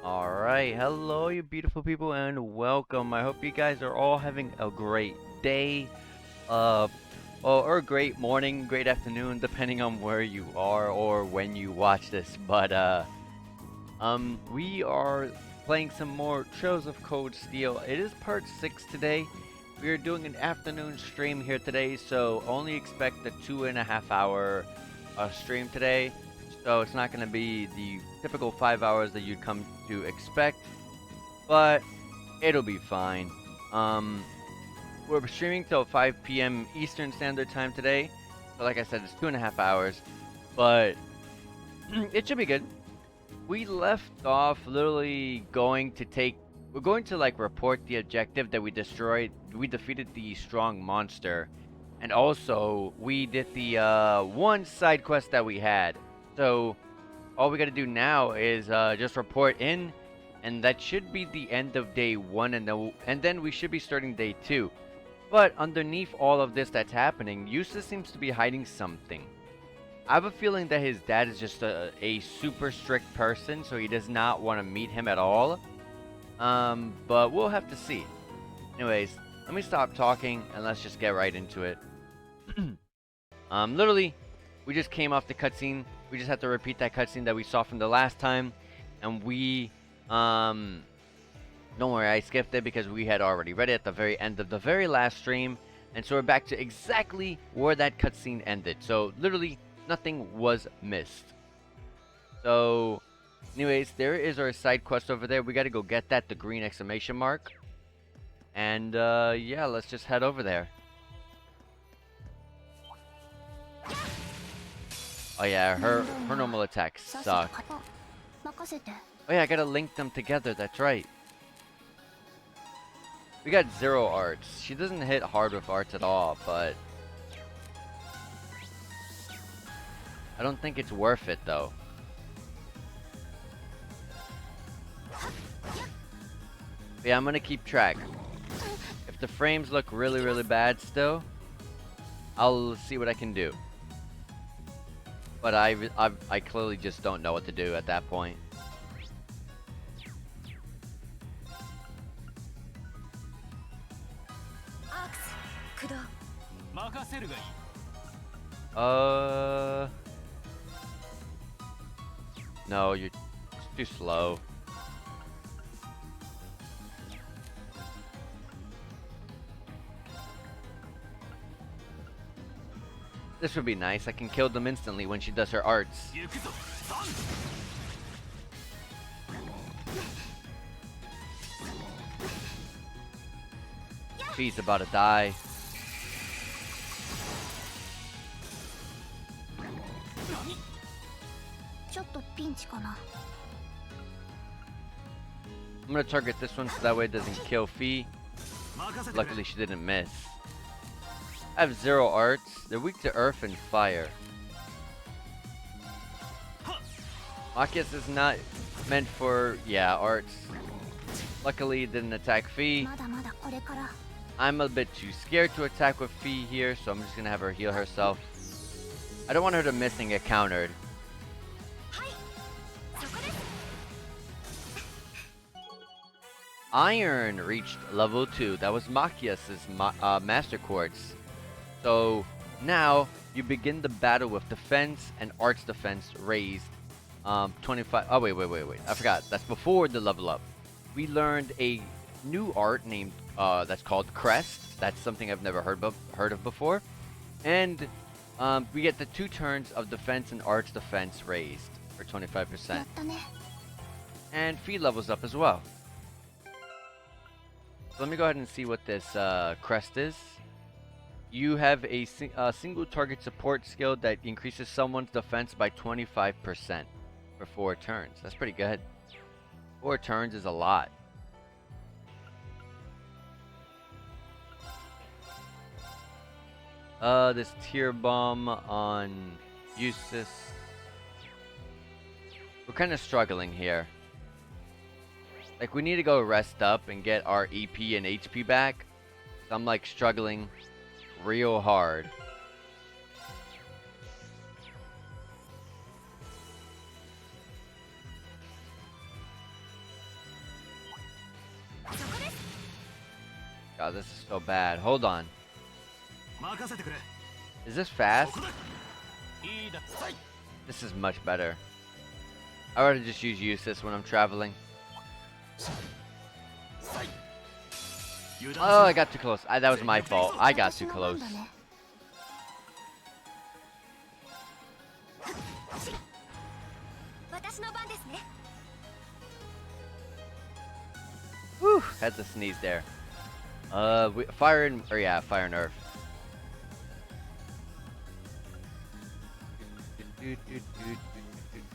Alright, hello you beautiful people and welcome. I hope you guys are all having a great day, uh, or a great morning, great afternoon, depending on where you are or when you watch this. We are playing some more Trails of Cold Steel. It is part 6 today. We are doing an afternoon stream here today, so only expect a 2.5 hour stream today. So it's not going to be the typical 5 hours that you'd come to expect, but it'll be fine. Um, we're streaming till 5 p.m. Eastern Standard Time today. So like I said, it's 2.5 hours, but it should be good. We left off literally we're going to like report the objective that we defeated the strong monster. And also, we did the one side quest that we had. So, all we gotta do now is just report in, and that should be the end of day 1, and then we should be starting day 2. But underneath all of this that's happening, Jusis seems to be hiding something. I have a feeling that his dad is just a super strict person, so he does not want to meet him at all. But we'll have to see. Anyways, let me stop talking and let's just get right into it. Literally, we just came off the cutscene. We just have to repeat that cutscene that we saw from the last time, and don't worry, I skipped it because we had already read it at the very end of the very last stream, and so we're back to exactly where that cutscene ended. So literally, nothing was missed. So, anyways, there is our side quest over there. We gotta go get that, the green exclamation mark, and yeah, let's just head over there. Oh yeah, her normal attacks suck. Oh yeah, I gotta link them together, that's right. We got 0 arts. She doesn't hit hard with arts at all, but I don't think it's worth it though. But yeah, I'm gonna keep track. If the frames look really bad still, I'll see what I can do. But I clearly just don't know what to do at that point. No, you're too slow. This would be nice. I can kill them instantly when she does her arts. Fee's about to die. I'm gonna target this one so that way it doesn't kill Fee. Luckily she didn't miss. I have 0 arts. They're weak to earth and fire. Machias is not meant for, arts. Luckily it didn't attack Fee. I'm a bit too scared to attack with Fee here, so I'm just gonna have her heal herself. I don't want her to miss and get countered. Iron reached level 2. That was Machias' Master Quartz. So now you begin the battle with defense and arts defense raised 25. Oh, wait. I forgot. That's before the level up. We learned a new art named that's called Crest. That's something I've never heard of before. And we get the 2 turns of defense and arts defense raised for 25%. And Fee levels up as well. So let me go ahead and see what this crest is. You have a single target support skill that increases someone's defense by 25% for 4 turns. That's pretty good. 4 turns is a lot. This tier bomb on Jusis. We're kind of struggling here. Like, we need to go rest up and get our EP and HP back. I'm like struggling real hard. Oh, this is so bad. Hold on. Is this fast? This is much better. I rather just use Jusis when I'm traveling. Oh, I got too close. That was my fault. I got too close. Whew, had to sneeze there. Fire and earth.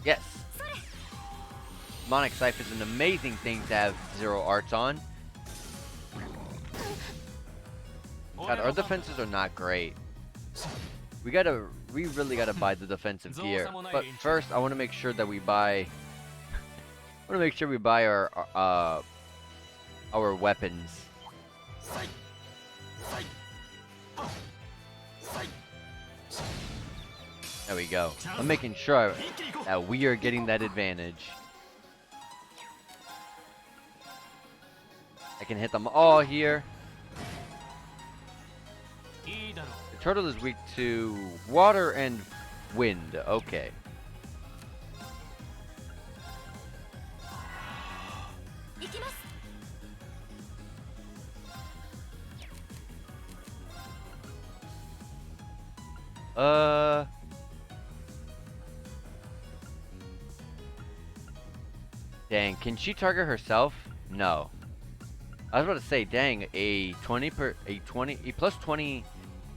Yes. Demonic Scythe is an amazing thing to have 0 arts on. God, our defenses are not great. We really gotta buy the defensive gear. But first, I want to make sure that we buy. I want to make sure we buy our weapons. There we go. I'm making sure that we are getting that advantage. I can hit them all here. The turtle is weak to water and wind. Okay. Dang, can she target herself? No. I was about to say, dang, a plus 20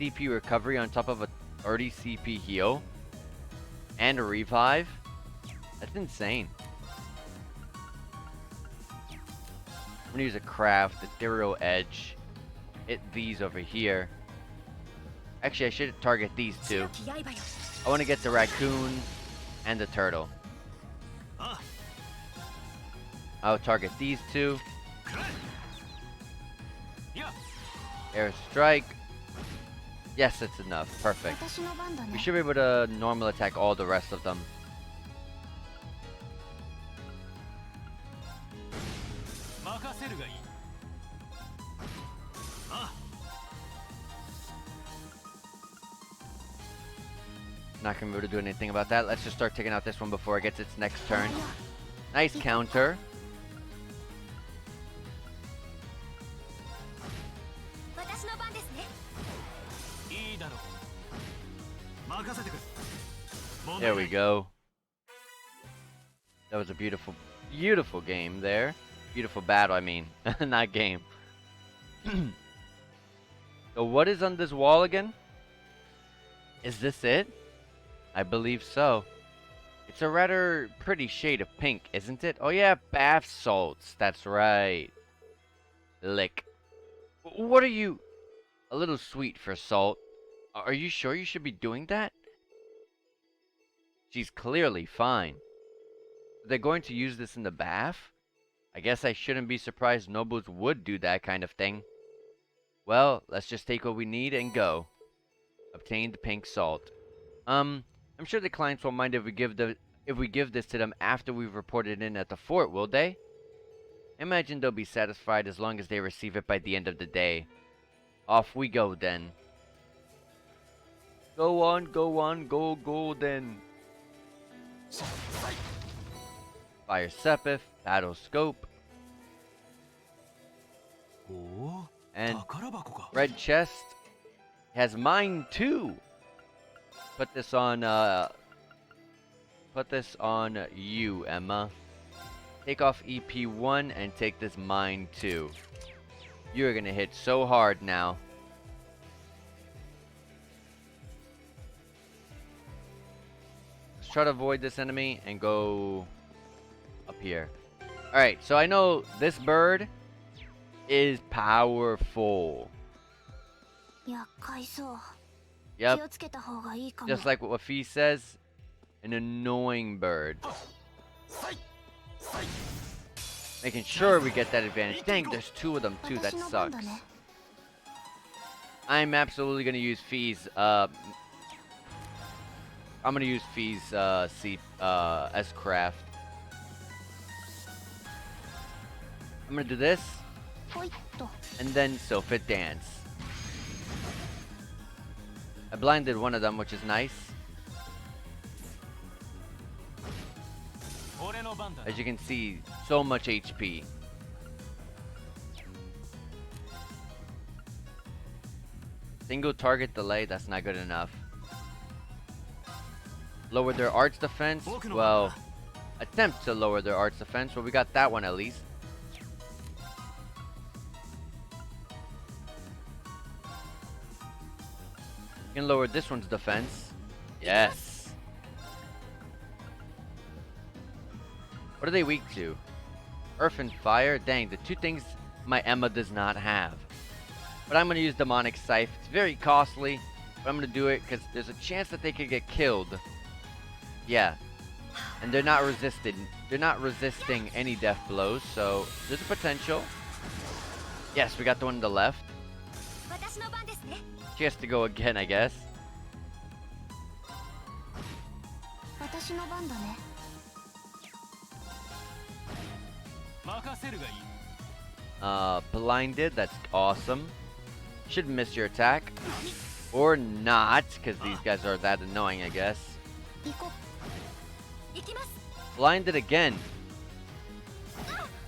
CP recovery on top of a 30 CP heal and a revive. That's insane. I'm gonna use a craft, Ethereal Edge. Hit these over here. Actually, I should target these two. I want to get the raccoon and the turtle. I'll target these two. Air strike. Yes, it's enough. Perfect. We should be able to normal attack all the rest of them. Not gonna be able to do anything about that. Let's just start taking out this one before it gets its next turn. Nice counter. There we go. That was a beautiful, beautiful game there. Beautiful battle, I mean. Not game. So what is on this wall again? Is this it? I believe so. It's a rather pretty shade of pink, isn't it? Oh yeah, bath salts. That's right. Lick. What are you? A little sweet for salt. Are you sure you should be doing that? She's clearly fine. They're going to use this in the bath? I guess I shouldn't be surprised nobles would do that kind of thing. Well, let's just take what we need and go. Obtained pink salt. I'm sure the clients won't mind if we give this to them after we've reported in at the fort, will they? I imagine they'll be satisfied as long as they receive it by the end of the day. Off we go then. Go on, go then. Fire Sepith, Battle Scope. And red chest has mine too. Put this on you, Emma. Take off EP1 and take this mine too. You're gonna hit so hard now. Let's try to avoid this enemy and go up here. Alright, so I know this bird is powerful. Yep. Just like what Fee says, an annoying bird. Making sure we get that advantage. Dang, there's two of them too. That sucks. I'm absolutely gonna use Fee's. I'm gonna use Fee's S-Craft. I'm gonna do this. And then Sylphid Dance. I blinded one of them, which is nice. As you can see, so much HP. Single target delay, that's not good enough. Lower their arts defense? Well, attempt to lower their arts defense. Well, we got that one at least. You can lower this one's defense. Yes. What are they weak to? Earth and fire? Dang, the two things my Emma does not have. But I'm going to use Demonic Scythe. It's very costly, but I'm going to do it because there's a chance that they could get killed. Yeah. And they're not resisted. They're not resisting any death blows, so there's a potential. Yes, we got the one on the left. She has to go again, I guess. Blinded, that's awesome. Should miss your attack. Or not, because these guys are that annoying, I guess. Blinded again.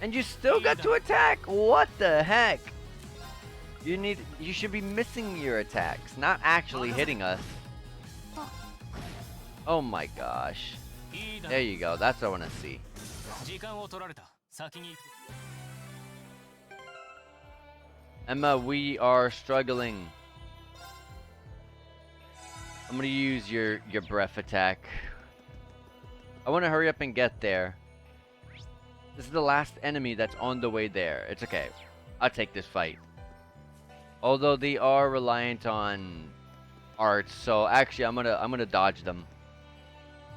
And you still got to attack? What the heck? You should be missing your attacks, not actually hitting us. Oh my gosh. There you go, that's what I want to see. Emma, we are struggling. I'm gonna use your breath attack. I want to hurry up and get there. This is the last enemy that's on the way there. It's okay. I'll take this fight. Although they are reliant on arts, so actually I'm gonna dodge them.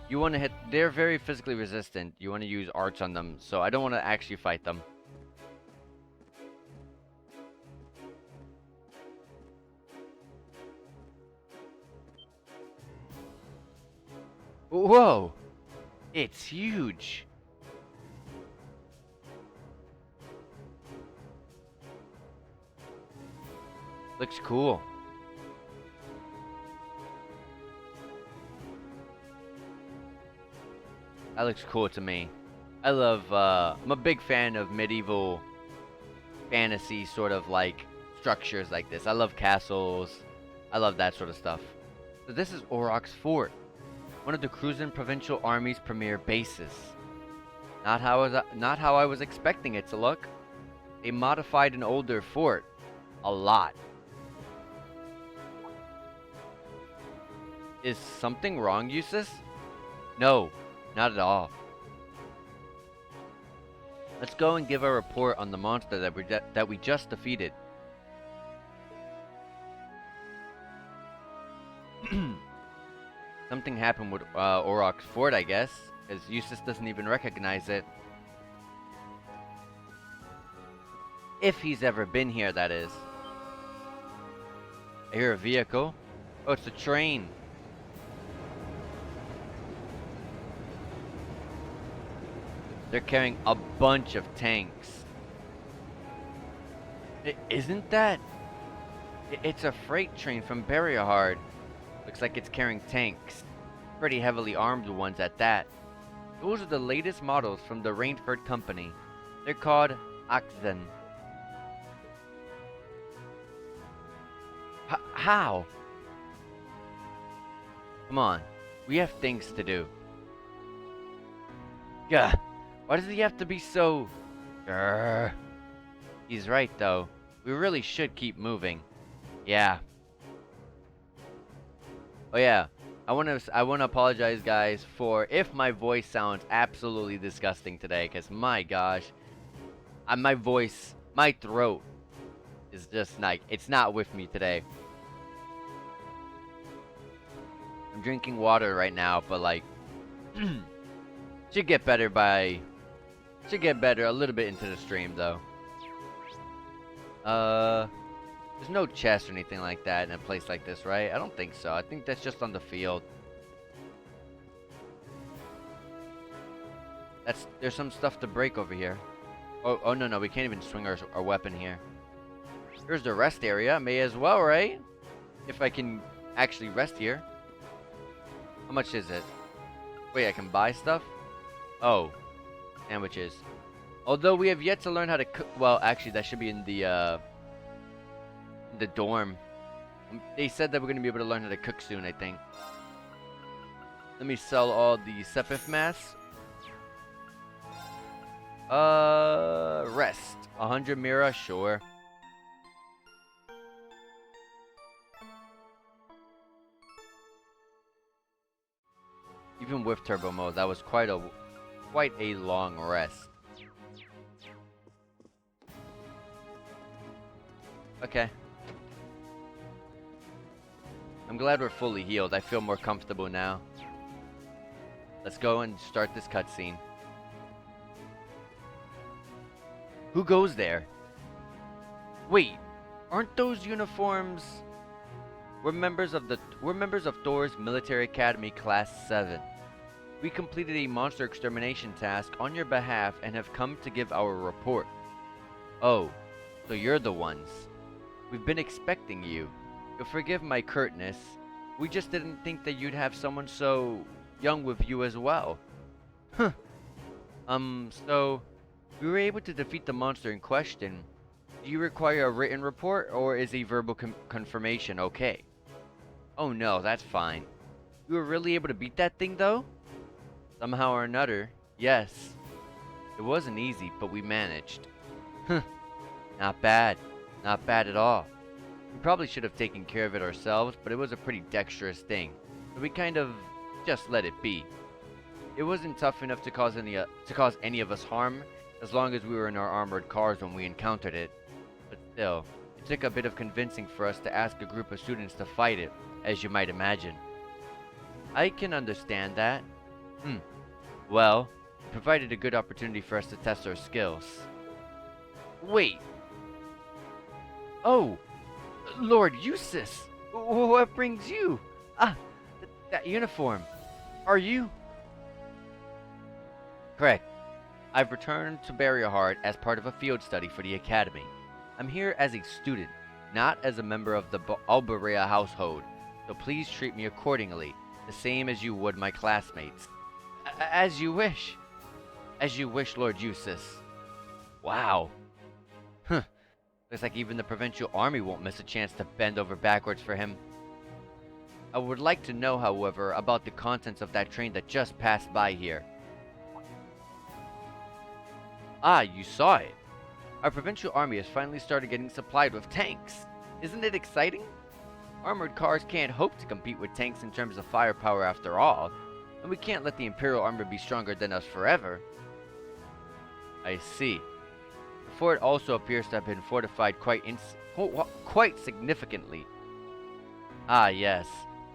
You want to hit. They're very physically resistant. You want to use arts on them, so I don't want to actually fight them. Whoa! It's huge! Looks cool. That looks cool to me. I love, I'm a big fan of medieval fantasy sort of like structures like this. I love castles. I love that sort of stuff. So this is Auroch's Fort. One of the Cruisin' Provincial Army's premier bases. Not how I was expecting it to look. They modified an older fort. A lot. Is something wrong, Jusis? No, not at all. Let's go and give a report on the monster that we just defeated. Something happened with Auroch's Fort, I guess, because Jusis doesn't even recognize it. If he's ever been here, that is. I hear a vehicle. Oh, it's a train. They're carrying a bunch of tanks. Isn't that? It's a freight train from Barrierhard. Looks like it's carrying tanks. Pretty heavily armed ones at that. Those are the latest models from the Rainford Company. They're called Oxen. How? Come on. We have things to do. Yeah. Why does he have to be so... Grr. He's right, though. We really should keep moving. Yeah. Oh, yeah. I want to apologize, guys, for if my voice sounds absolutely disgusting today. Because, my gosh. My voice, my throat is just like... It's not with me today. I'm drinking water right now, but, like... should get better by... Should get better a little bit into the stream, though. There's no chest or anything like that in a place like this, right? I don't think so. I think that's just on the field. There's some stuff to break over here. Oh no, no, we can't even swing our weapon here. Here's the rest area. May as well, right? If I can actually rest here. How much is it? Wait, I can buy stuff? Oh, sandwiches. Although we have yet to learn how to cook. Well, actually, that should be in the dorm. They said that we're going to be able to learn how to cook soon, I think. Let me sell all the Sepith masks. Rest. 100 Mira, sure. Even with turbo mode, that was quite a long rest. Okay. I'm glad we're fully healed. I feel more comfortable now. Let's go and start this cutscene. Who goes there? Wait, aren't those uniforms? We're members of Thor's Military Academy Class 7. We completed a monster extermination task on your behalf and have come to give our report. Oh, so you're the ones. We've been expecting you. You'll forgive my curtness. We just didn't think that you'd have someone so young with you as well. Huh. So we were able to defeat the monster in question. Do you require a written report or is a verbal confirmation okay? Oh no, that's fine. You were really able to beat that thing though? Somehow or another, yes. It wasn't easy, but we managed. Huh. Not bad. Not bad at all. We probably should have taken care of it ourselves, but it was a pretty dexterous thing, so we kind of just let it be. It wasn't tough enough to cause any of us harm, as long as we were in our armored cars when we encountered it. But still, it took a bit of convincing for us to ask a group of students to fight it, as you might imagine. I can understand that. Well, it provided a good opportunity for us to test our skills. Wait. Oh, Lord Jusis, what brings you? Ah, that uniform. Are you? Correct. I've returned to Barrierheart as part of a field study for the Academy. I'm here as a student, not as a member of the Albarea household, so please treat me accordingly, the same as you would my classmates. As you wish. As you wish, Lord Jusis. Wow. Huh. Looks like even the provincial army won't miss a chance to bend over backwards for him. I would like to know, however, about the contents of that train that just passed by here. Ah, you saw it. Our provincial army has finally started getting supplied with tanks. Isn't it exciting? Armored cars can't hope to compete with tanks in terms of firepower after all, and we can't let the Imperial armor be stronger than us forever. I see. The fort also appears to have been fortified quite significantly. Ah, yes.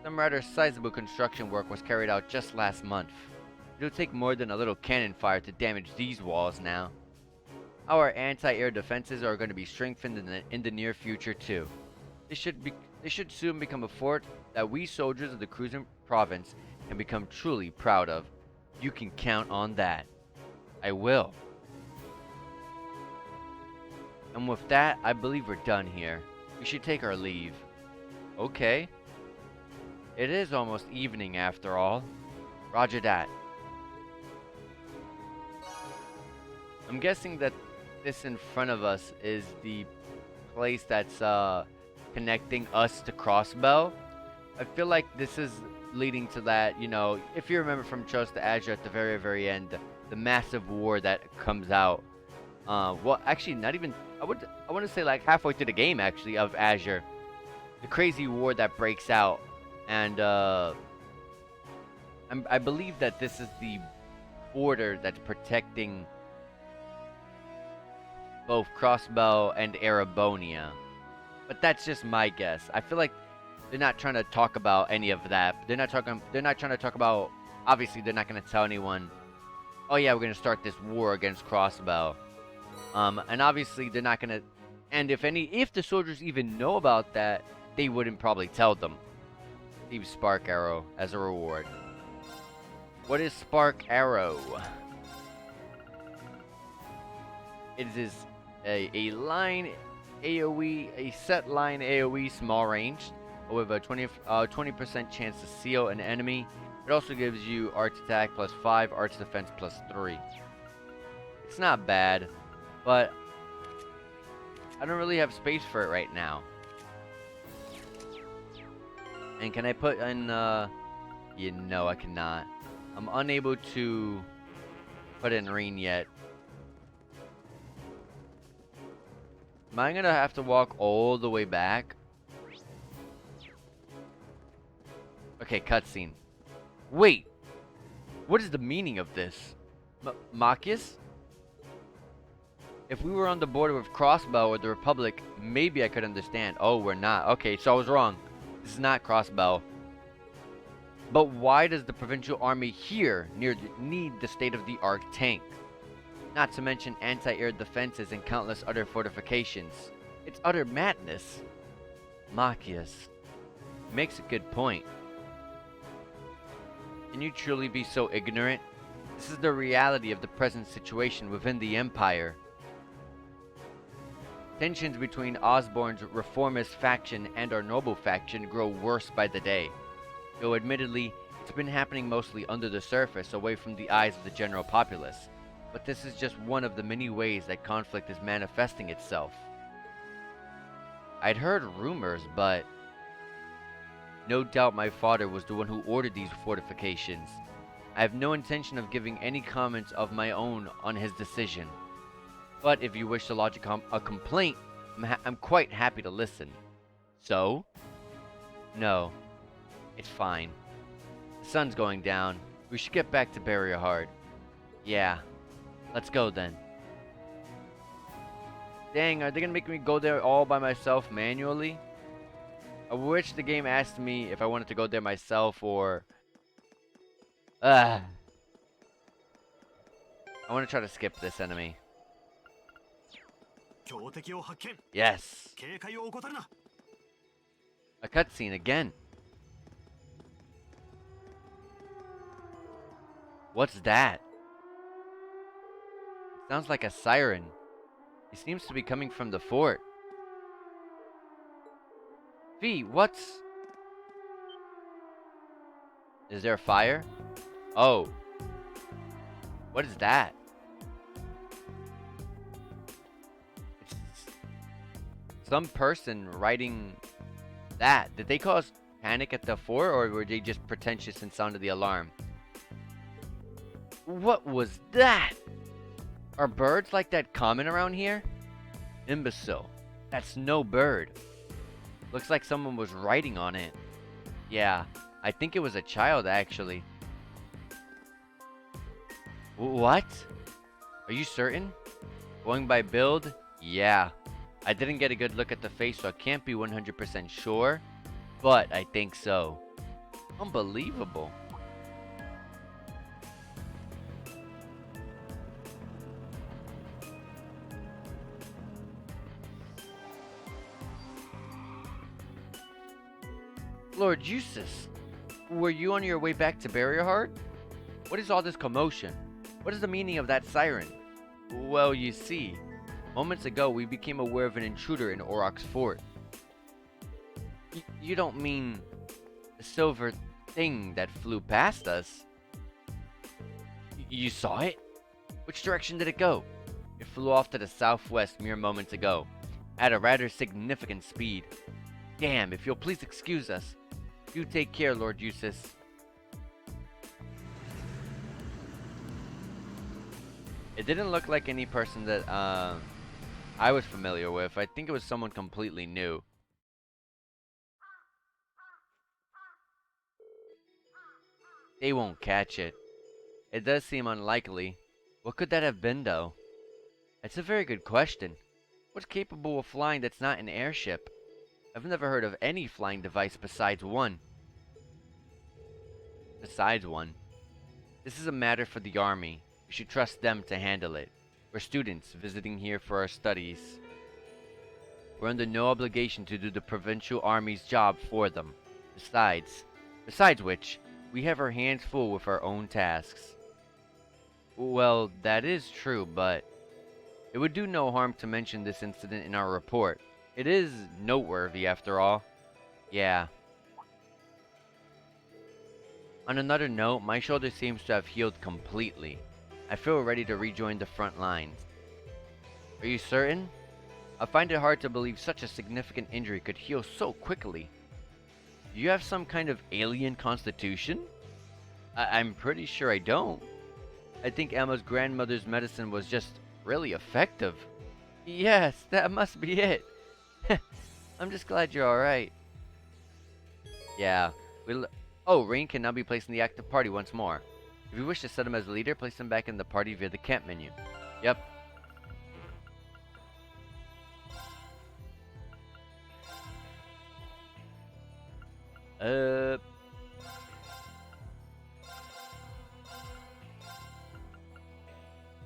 Some rather sizable construction work was carried out just last month. It'll take more than a little cannon fire to damage these walls now. Our anti-air defenses are going to be strengthened in the near future too. They should soon become a fort that we soldiers of the Cruisin province can become truly proud of. You can count on that. I will. And with that, I believe we're done here. We should take our leave. Okay. It is almost evening after all. Roger that. I'm guessing that this in front of us is the place that's connecting us to Crossbell. I feel like this is leading to that, you know, if you remember from Chose to Azure at the very, very end, the massive war that comes out. Well, actually, not even, I want to say like halfway through the game, actually, of Azure. The crazy war that breaks out. And, I believe that this is the border that's protecting both Crossbell and Erebonia. But that's just my guess. I feel like they're not trying to talk about any of that. They're not trying to talk about, obviously they're not going to tell anyone, oh yeah, we're going to start this war against Crossbell. And obviously they're not going to, and if the soldiers even know about that, they wouldn't probably tell them. Leave Spark Arrow as a reward. What is Spark Arrow? It is a line AoE, a set line AoE small range with a 20% chance to seal an enemy. It also gives you arch attack plus 5, arch defense plus 3. It's not bad, but I don't really have space for it right now. And can I put in, yeah, no, I cannot. I'm unable to put in rain yet. Am I gonna have to walk all the way back? Okay, cutscene. Wait! What is the meaning of this? Machias? If we were on the border with Crossbow or the Republic, maybe I could understand. Oh, we're not. Okay, so I was wrong. This is not Crossbow. But why does the provincial army here need the state-of-the-art tank? Not to mention anti-air defenses and countless other fortifications. It's utter madness. Machias makes a good point. Can you truly be so ignorant? This is the reality of the present situation within the Empire. Tensions between Osborne's reformist faction and our noble faction grow worse by the day. Though admittedly, it's been happening mostly under the surface, away from the eyes of the general populace. But this is just one of the many ways that conflict is manifesting itself. I'd heard rumors, but no doubt my father was the one who ordered these fortifications. I have no intention of giving any comments of my own on his decision. But if you wish to lodge a complaint, I'm quite happy to listen. So? No. It's fine. The sun's going down. We should get back to Barrier Hard. Yeah. Let's go then. Dang, are they gonna make me go there all by myself manually? I wish the game asked me if I wanted to go there myself or... I want to try to skip this enemy. Yes. A cutscene again. What's that? It sounds like a siren. It seems to be coming from the fort. V, what's... Is there a fire? Oh. What is that? It's some person writing that. Did they cause panic at the fort, or were they just pretentious and sounded the alarm? What was that? Are birds like that common around here? Imbecile. That's no bird. Looks like someone was writing on it. Yeah, I think it was a child actually. What? Are you certain? Going by build? Yeah. I didn't get a good look at the face, so I can't be 100% sure, but I think so. Unbelievable. Lord Jusis, were you on your way back to Barrier Heart? What is all this commotion? What is the meaning of that siren? Well, you see, moments ago we became aware of an intruder in Auroch's fort. You don't mean the silver thing that flew past us? You saw it? Which direction did it go? It flew off to the southwest mere moments ago, at a rather significant speed. Damn, if you'll please excuse us. You take care, Lord Jusis. It didn't look like any person that I was familiar with. I think it was someone completely new. They won't catch it. It does seem unlikely. What could that have been, though? That's a very good question. What's capable of flying that's not an airship? I've never heard of any flying device besides one. This is a matter for the army. We should trust them to handle it. We're students visiting here for our studies. We're under no obligation to do the provincial army's job for them. Besides which, we have our hands full with our own tasks. Well, that is true, but It would do no harm to mention this incident in our report. It is noteworthy, after all. Yeah. On another note, my shoulder seems to have healed completely. I feel ready to rejoin the front lines. Are you certain? I find it hard to believe such a significant injury could heal so quickly. Do you have some kind of alien constitution? I'm pretty sure I don't. I think Emma's grandmother's medicine was just really effective. Yes, that must be it. I'm just glad you're alright. Yeah. Oh, Rain can now be placed in the active party once more. If you wish to set him as a leader, place him back in the party via the camp menu. Yep.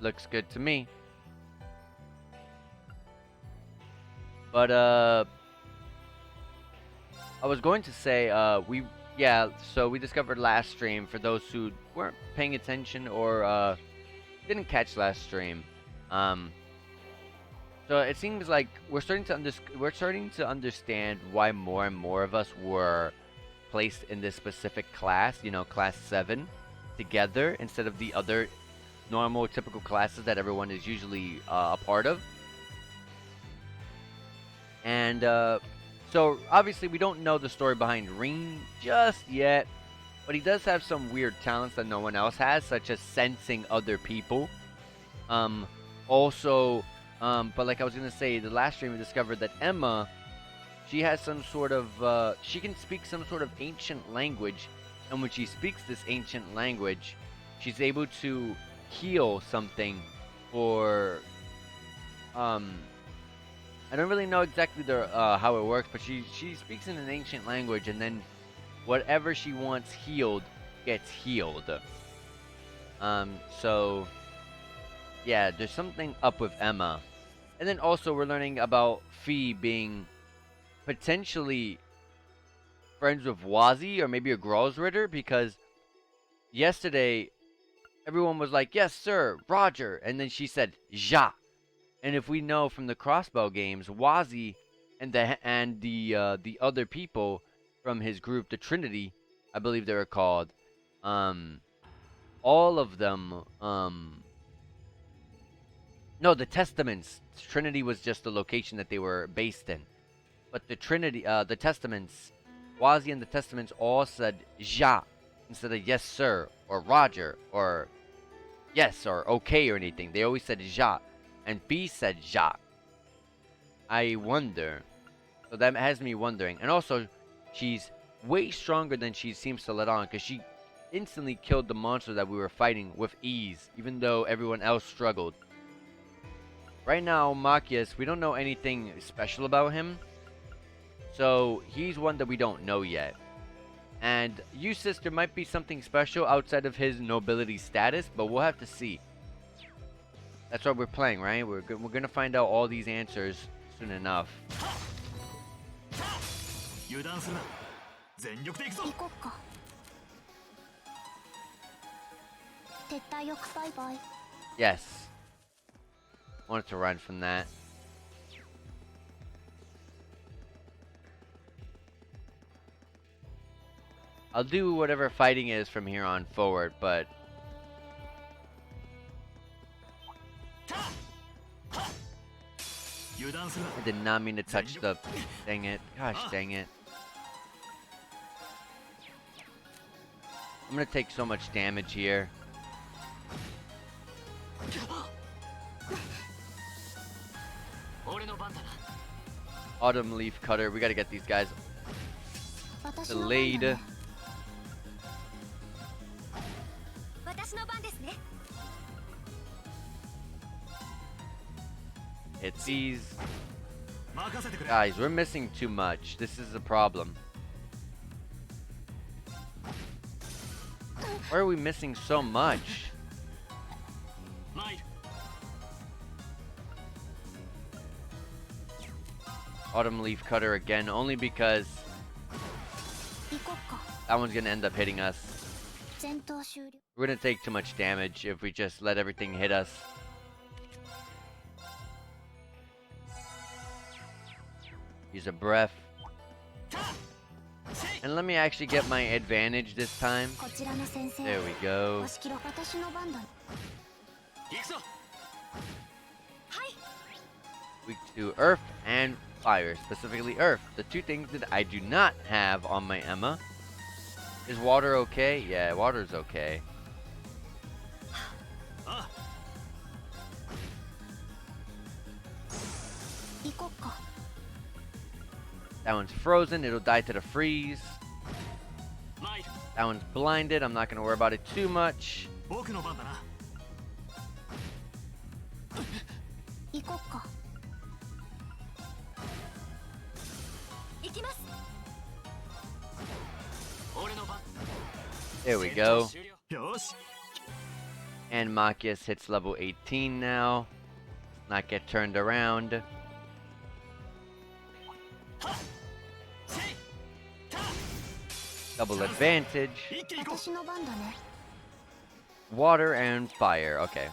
Looks good to me. But, I was going to say, so we discovered last stream, for those who weren't paying attention or, didn't catch last stream. So it seems like we're starting to understand why more and more of us were placed in this specific class, you know, class 7, together, instead of the other normal, typical classes that everyone is usually a part of. And, so, obviously, we don't know the story behind Ring just yet, but he does have some weird talents that no one else has, such as sensing other people. But like I was gonna say, the last stream we discovered that Emma, she has some sort of, she can speak some sort of ancient language, and when she speaks this ancient language, she's able to heal something for, I don't really know exactly how it works, but she speaks in an ancient language, and then whatever she wants healed gets healed. So yeah, there's something up with Emma. And then also we're learning about Fee being potentially friends with Wazi, or maybe a Grosritter, because yesterday everyone was like, "Yes, sir, Roger," and then she said, "Ja." And if we know from the crossbow games, Wazi and the other people from his group, the Trinity, I believe they were called, all of them, no, the Testaments. Trinity was just the location that they were based in, but the Trinity, the Testaments, Wazi and the Testaments all said "Ja" instead of "Yes, sir," or "Roger," or "Yes," or "Okay," or anything. They always said "Ja." And B said "Ja." I wonder. So that has me wondering. And also, she's way stronger than she seems to let on, because she instantly killed the monster that we were fighting with ease, even though everyone else struggled. Right now, Machias, we don't know anything special about him. So, he's one that we don't know yet. And Jusis, there might be something special outside of his nobility status, but we'll have to see. That's what we're playing, right? We're gonna find out all these answers soon enough. Yes. Wanted to run from that. I'll do whatever fighting is from here on forward, but I did not mean to touch the... Dang it. Gosh dang it. I'm gonna take so much damage here. Autumn Leaf Cutter. We gotta get these guys delayed. Hit these. Guys, we're missing too much. This is a problem. Why are we missing so much? Autumn Leaf Cutter again, only because that one's gonna end up hitting us. We're gonna take too much damage if we just let everything hit us. Use a breath. And let me actually get my advantage this time. There we go. Weak to earth and fire, specifically earth. The two things that I do not have on my Emma. Is water okay? Yeah, water's okay. That one's frozen, it'll die to the freeze. That one's blinded, I'm not gonna worry about it too much. There we go. And Machias hits level 18 now. Not get turned around. Double advantage. Water and fire. Okay.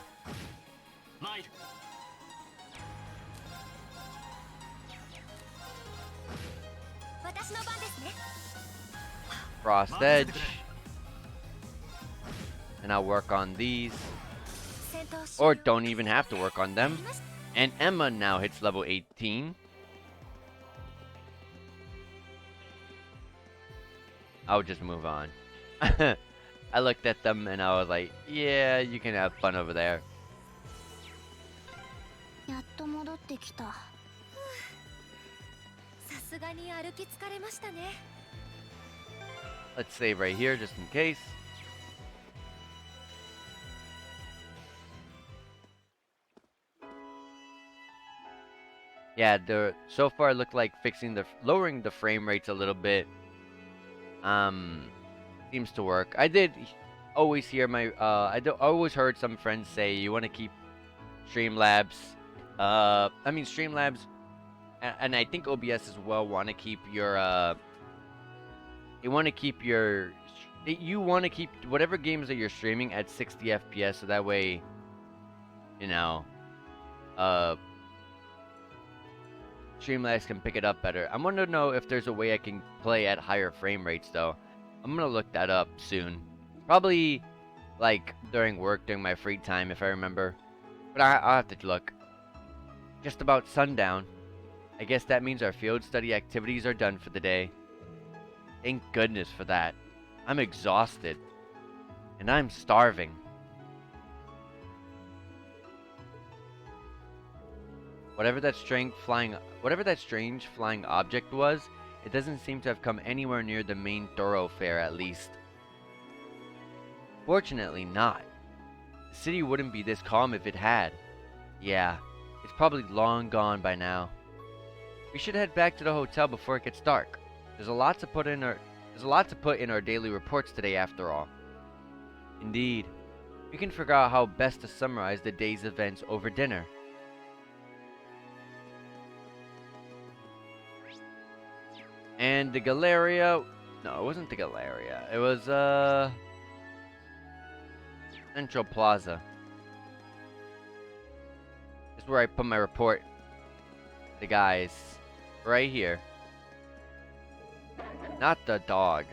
Frost Edge. And I'll work on these. Or don't even have to work on them. And Emma now hits level 18. I'll just move on. I looked at them and I was like, yeah, you can have fun over there. Let's save right here just in case. Yeah, so far it looked like lowering the frame rates a little bit. Seems to work. I did always hear I always heard some friends say you want to keep Streamlabs. Streamlabs, and I think OBS as well want to keep your you want to keep whatever games that you're streaming at 60 FPS, so that way, you know, Streamlabs can pick it up better. I want to know if there's a way I can play at higher frame rates, though. I'm gonna look that up soon. Probably, like, during my free time, if I remember. But I'll have to look. Just about sundown. I guess that means our field study activities are done for the day. Thank goodness for that. I'm exhausted. And I'm starving. Whatever that strange flying object was, it doesn't seem to have come anywhere near the main thoroughfare, at least. Fortunately not. The city wouldn't be this calm if it had. Yeah, it's probably long gone by now. We should head back to the hotel before it gets dark. There's a lot to put in our daily reports today, after all. Indeed. We can figure out how best to summarize the day's events over dinner. And the Galleria... No, it wasn't the Galleria. It was, Central Plaza. This is where I put my report. The guys. Right here. Not the dog.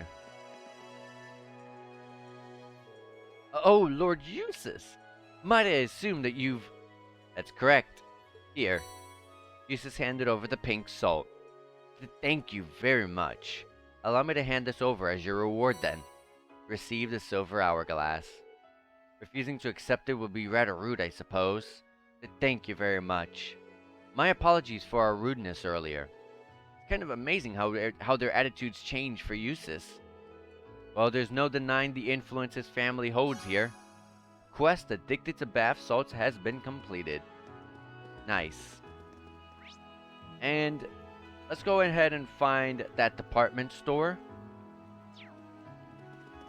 Oh, Lord Jusis. Might I assume that you've... That's correct. Here. Jusis handed over the pink salt. Thank you very much. Allow me to hand this over as your reward then. Receive the silver hourglass. Refusing to accept it would be rather rude, I suppose. Thank you very much. My apologies for our rudeness earlier. It's kind of amazing how their attitudes change for Jusis. Well, there's no denying the influence his family holds here. Quest addicted to bath salts has been completed. Nice. And let's go ahead and find that department store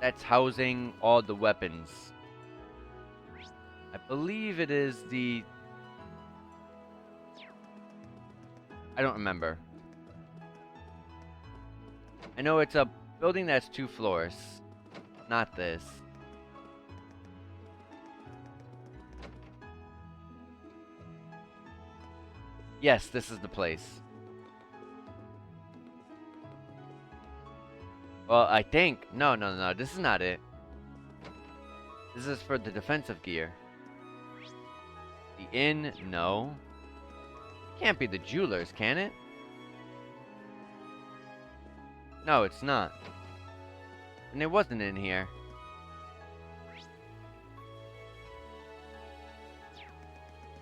that's housing all the weapons. I believe it is the... I don't remember. I know it's a building that's 2 floors. Not this. Yes, this is the place. Well, I think. No, no, no. This is not it. This is for the defensive gear. The inn? No. Can't be the jewelers, can it? No, it's not. And it wasn't in here.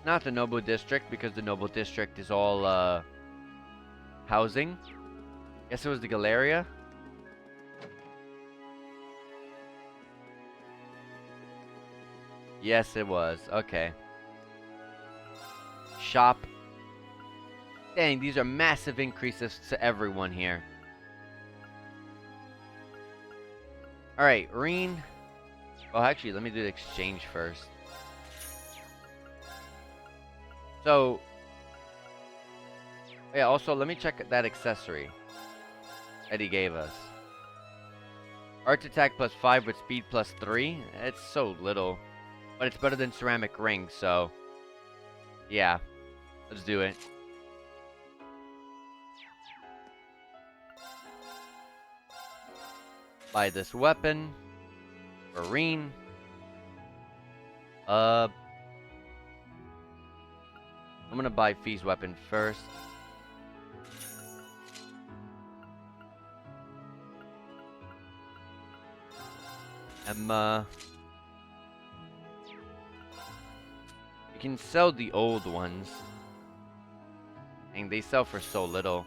Not the Noble District, because the Noble District is all, housing. Guess it was the Galeria? Yes, it was. Okay. Shop. Dang, these are massive increases to everyone here. Alright, Reen. Oh, actually, let me do the exchange first. So, yeah, also, let me check that accessory that he gave us. Art attack plus 5 with speed plus 3. It's so little. But it's better than ceramic ring, so yeah. Let's do it. Buy this weapon. Marine. I'm gonna buy Fee's weapon first. Emma. You can sell the old ones. And they sell for so little.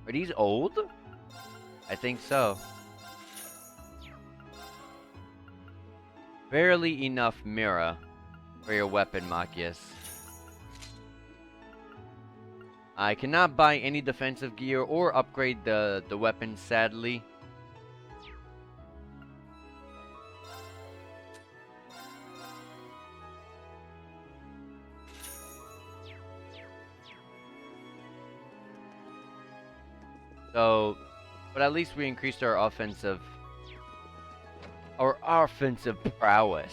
Are these old? I think so. Barely enough Mira for your weapon, Machias. I cannot buy any defensive gear or upgrade the weapon, sadly. So, but at least we increased our offensive prowess.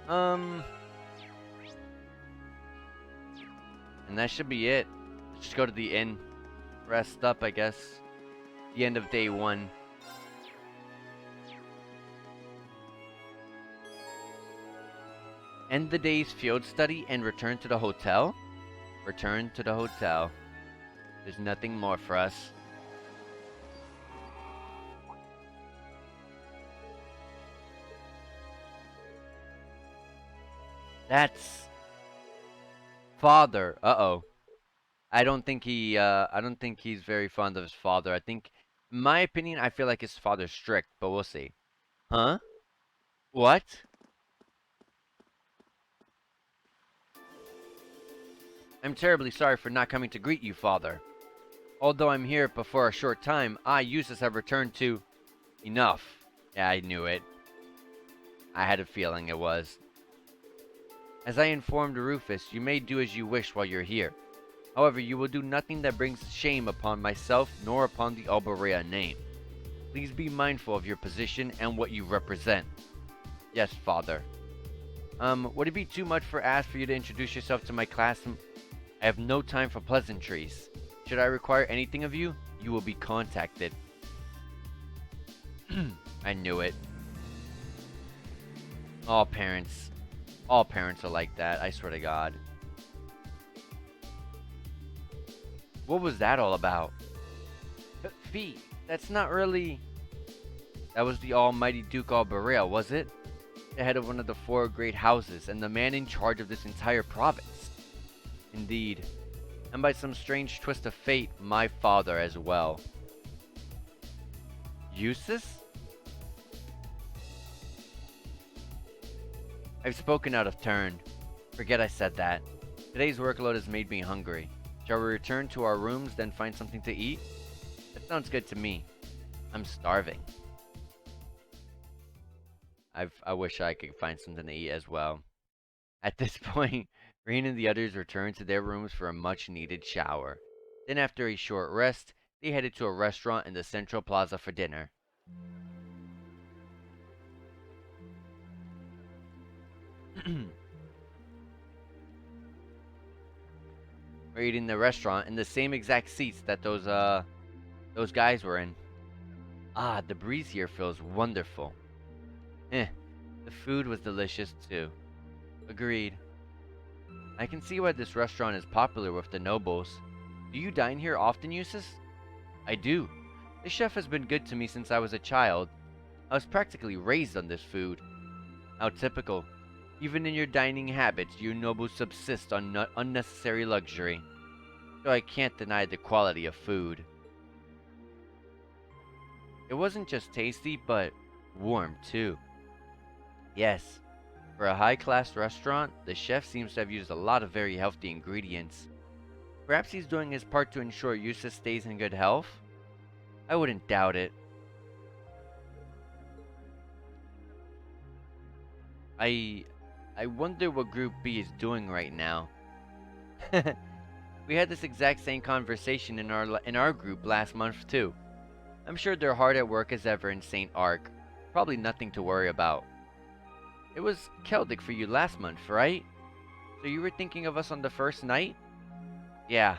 And that should be it. Let's just go to the inn. Rest up, I guess. The end of day 1. End the day's field study and return to the hotel? Return to the hotel. There's nothing more for us. That's father. Uh-oh. I don't think he's very fond of his father. I think, in my opinion, I feel like his father's strict, but we'll see. Huh? What? I'm terribly sorry for not coming to greet you, father. Although I'm here but for a short time, I, Jusis, have returned to... Enough. Yeah, I knew it. I had a feeling it was. As I informed Rufus, you may do as you wish while you're here. However, you will do nothing that brings shame upon myself nor upon the Albarea name. Please be mindful of your position and what you represent. Yes, father. Would it be too much for ask for you to introduce yourself to my class? I have no time for pleasantries. Should I require anything of you, you will be contacted. I knew it. All parents are like that, I swear to God. What was that all about? Fee, that's not really... That was the almighty Duke Albarea, was it? The head of one of the 4 great houses, and the man in charge of this entire province. Indeed. And by some strange twist of fate, my father as well. Jusis? I've spoken out of turn. Forget I said that. Today's workload has made me hungry. Shall we return to our rooms, then find something to eat? That sounds good to me. I'm starving. I wish I could find something to eat as well. At this point, Green and the others returned to their rooms for a much-needed shower. Then after a short rest, they headed to a restaurant in the central plaza for dinner. We're eating in the restaurant in the same exact seats that those guys were in. Ah, the breeze here feels wonderful. Eh, the food was delicious too. Agreed. I can see why this restaurant is popular with the nobles. Do you dine here often, Jusis? I do. The chef has been good to me since I was a child. I was practically raised on this food. How typical. Even in your dining habits, you nobles subsist on unnecessary luxury. So I can't deny the quality of food. It wasn't just tasty, but warm too. Yes, for a high-class restaurant, the chef seems to have used a lot of very healthy ingredients. Perhaps he's doing his part to ensure Yusa stays in good health? I wouldn't doubt it. I wonder what Group B is doing right now. We had this exact same conversation in our group last month too. I'm sure they're hard at work as ever in St. Ark. Probably nothing to worry about. It was Celtic for you last month, right? So you were thinking of us on the first night? Yeah.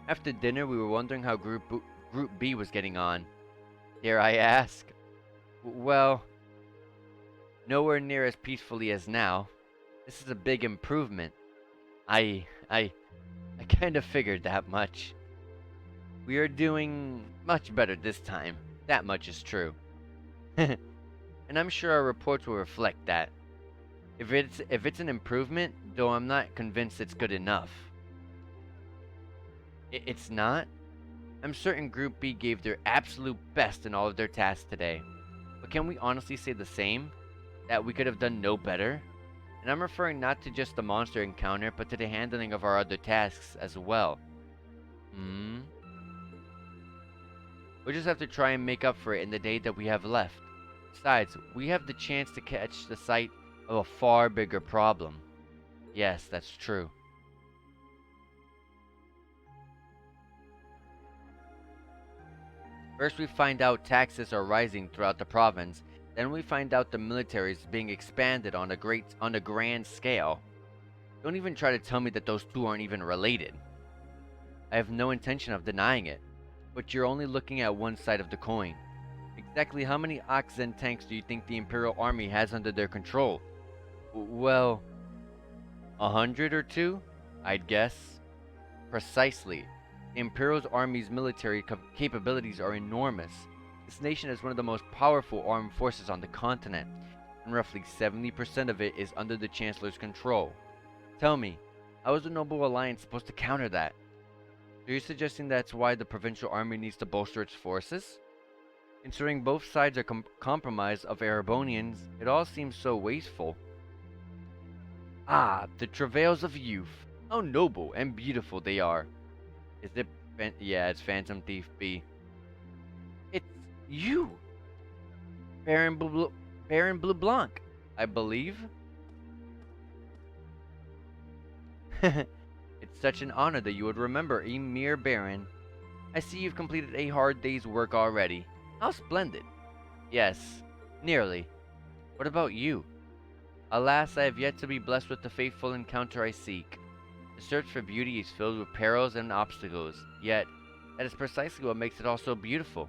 After dinner, we were wondering how Group B was getting on. Dare I ask? Well, nowhere near as peacefully as now. This is a big improvement. I kind of figured that much. We are doing much better this time. That much is true. And I'm sure our reports will reflect that. If it's an improvement, though I'm not convinced it's good enough. It's not? I'm certain Group B gave their absolute best in all of their tasks today. But can we honestly say the same? That we could have done no better? And I'm referring not to just the monster encounter, but to the handling of our other tasks as well. We'll just have to try and make up for it in the day that we have left. Besides, we have the chance to catch the sight of a far bigger problem. Yes, that's true. First we find out taxes are rising throughout the province, then we find out the military is being expanded on a grand scale. Don't even try to tell me that those two aren't even related. I have no intention of denying it, but you're only looking at one side of the coin. Exactly how many oxen tanks do you think the Imperial Army has under their control? Well, 100 or two, I'd guess. Precisely. The Imperial Army's military capabilities are enormous. This nation is one of the most powerful armed forces on the continent, and roughly 70% of it is under the Chancellor's control. Tell me, how is the Noble Alliance supposed to counter that? Are you suggesting that's why the provincial army needs to bolster its forces? Considering both sides are compromised of Erebonians, it all seems so wasteful. Ah, the travails of youth. How noble and beautiful they are. Is it... yeah, it's Phantom Thief B. It's you! Baron Blue Blanc, I believe. It's such an honor that you would remember a mere Baron. I see you've completed a hard day's work already. How splendid. Yes, nearly. What about you? Alas, I have yet to be blessed with the faithful encounter I seek. The search for beauty is filled with perils and obstacles, yet that is precisely what makes it all so beautiful.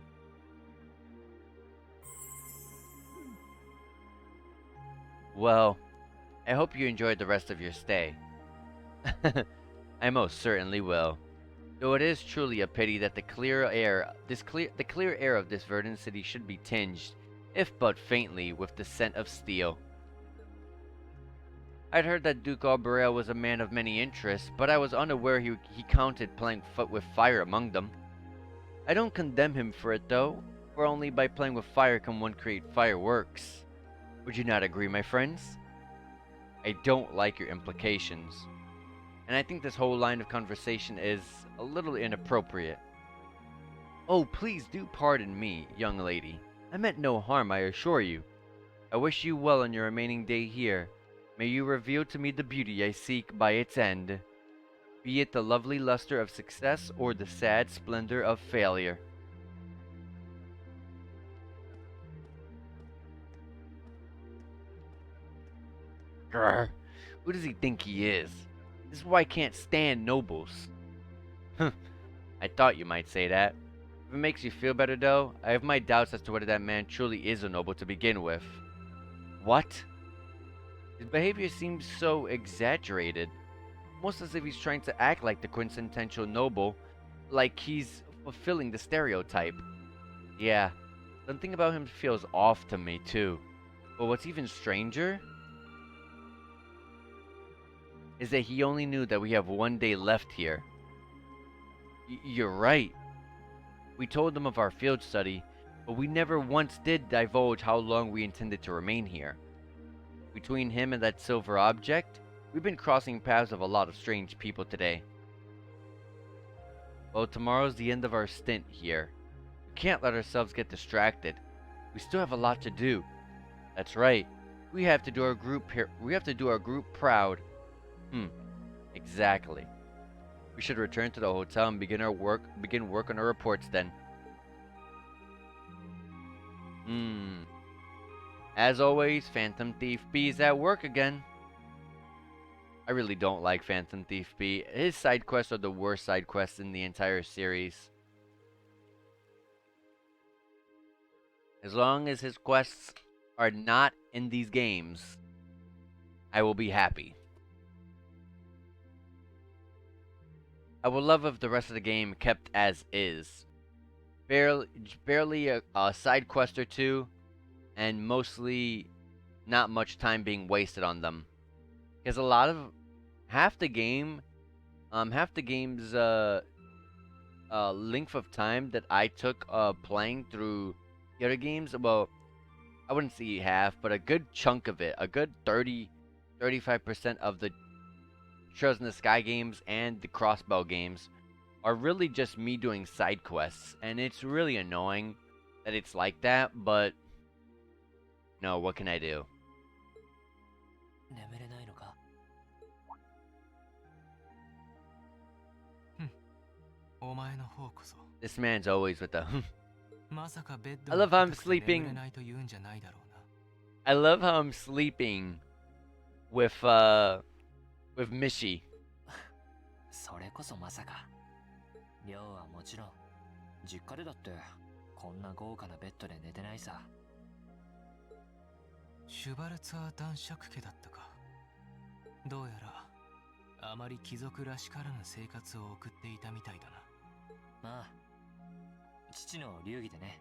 Well, I hope you enjoyed the rest of your stay. I most certainly will. Though it is truly a pity that the clear air of this verdant city should be tinged, if but faintly, with the scent of steel. I'd heard that Duke Albarea was a man of many interests, but I was unaware he counted playing with fire among them. I don't condemn him for it though, for only by playing with fire can one create fireworks. Would you not agree, my friends? I don't like your implications. And I think this whole line of conversation is a little inappropriate. Oh, please do pardon me, young lady. I meant no harm, I assure you. I wish you well on your remaining day here. May you reveal to me the beauty I seek by its end, be it the lovely luster of success or the sad splendor of failure. Grr. Who does he think he is? This is why I can't stand nobles. I thought you might say that. If it makes you feel better, though, I have my doubts as to whether that man truly is a noble to begin with. What? His behavior seems so exaggerated. Almost as if he's trying to act like the quintessential noble, like he's fulfilling the stereotype. Yeah, something about him feels off to me, too. But what's even stranger is that he only knew that we have one day left here. You're right. We told him of our field study, but we never once did divulge how long we intended to remain here. Between him and that silver object, we've been crossing paths of a lot of strange people today. Well, tomorrow's the end of our stint here. We can't let ourselves get distracted. We still have a lot to do. That's right. We have to do our group here. We have to do our group proud. Exactly. We should return to the hotel and begin work on our reports then. As always, Phantom Thief B is at work again. I really don't like Phantom Thief B. His side quests are the worst side quests in the entire series. As long as his quests are not in these games, I will be happy. I would love if the rest of the game kept as is. Barely a side quest or two, and mostly not much time being wasted on them. Because half the game's length of time that I took playing through the other games, well, I wouldn't say half, but a good chunk of it, a good 35% of the Trails in the Sky games and the Crossbow games are really just me doing side quests, and it's really annoying that it's like that, but no, what can I do? This man's always with the I love how I'm sleeping. I love how I'm sleeping with Mishi. それこそまさか。亮はもちろん、実家でだってこんな豪華なベッドで寝てないさ。シュバルツァー男爵家だったか。どうやらあまり貴族らしからぬ生活を送っていたみたいだな。まあ、父の流儀でね。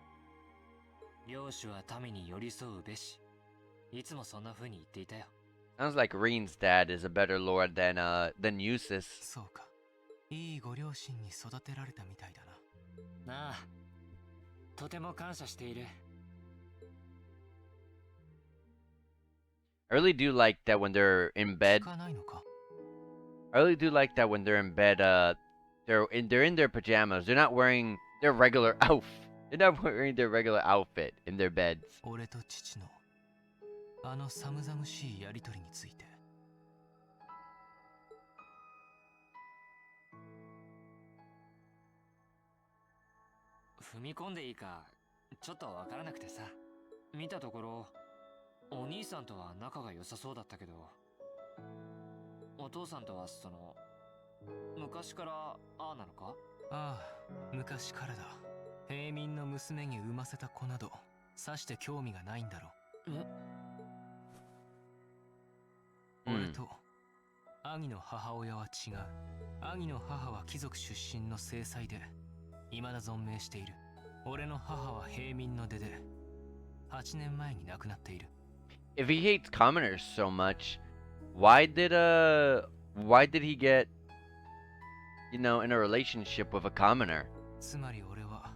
領主は民に寄り添うべし。いつもそんな風に言っていたよ。Sounds like Reen's dad is a better lord than Jusis. そうか。いいご両親に育てられたみたいだな。なあ、とても感謝している。I really do like that when they're in bed. I really do like that when they're in bed. They're in their pajamas. They're not wearing their regular outfit. They're not wearing their regular outfit in their beds. 俺と父のあの寒々しいやりとりについて。踏み込んでいいかちょっとわからなくてさ。見たところお兄さんとは仲が良さそうだったけど、お父さんとは昔からああなのか？ああ、昔からだ。平民の娘に産ませた子などさして興味がないんだろう。俺と兄の母親は違う。兄の母は貴族出身の正妻で未だ存命している。俺の母は平民の出で8年前に亡くなっている。If he hates commoners so much, why did he get, in a relationship with a commoner? つまり俺は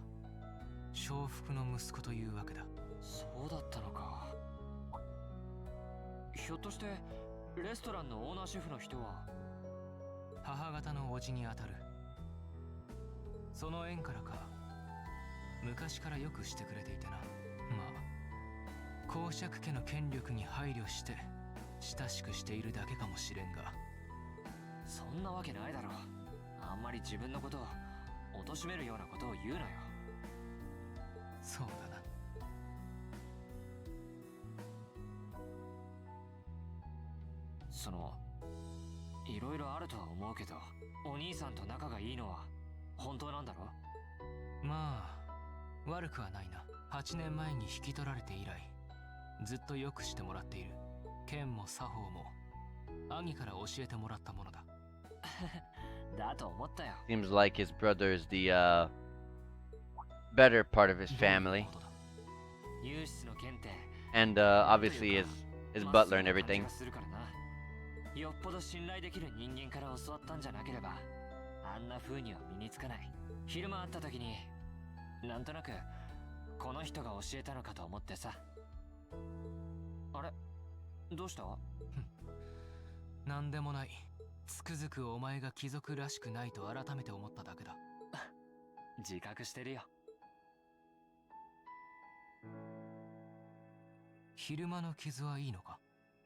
娼婦の息子というわけだ。そうだったのか。ひょっとしてレストランのオーナーシェフの人は母方の叔父にあたる。その縁からか昔からよくしてくれていてな。まあ公爵家の権力に配慮して親しくしているだけかもしれんが。そんなわけないだろう。あんまり自分のことを貶めるようなことを言うなよ。そうだな。その、いろいろあるとは思うけど、お兄さんと仲がいいのは本当なんだろ？まあ、悪くはないな。8年前に引き取られて以来、ずっとよくしてもらっている。剣も作法も、兄から教えてもらったものだ。だと思ったよ。Seems like his brother is the better part of his family. And obviously his butler and everything. よっぽど信頼できる人間から教わったんじゃなければ、あんな風には身につかない。昼間会った時に、なんとなくこの人が教えたのかと思ってさ。あれ、どうした？なんでもない。つくづくお前が貴族らしくないと改めて思っただけだ。自覚してるよ。昼間の傷はいいのか？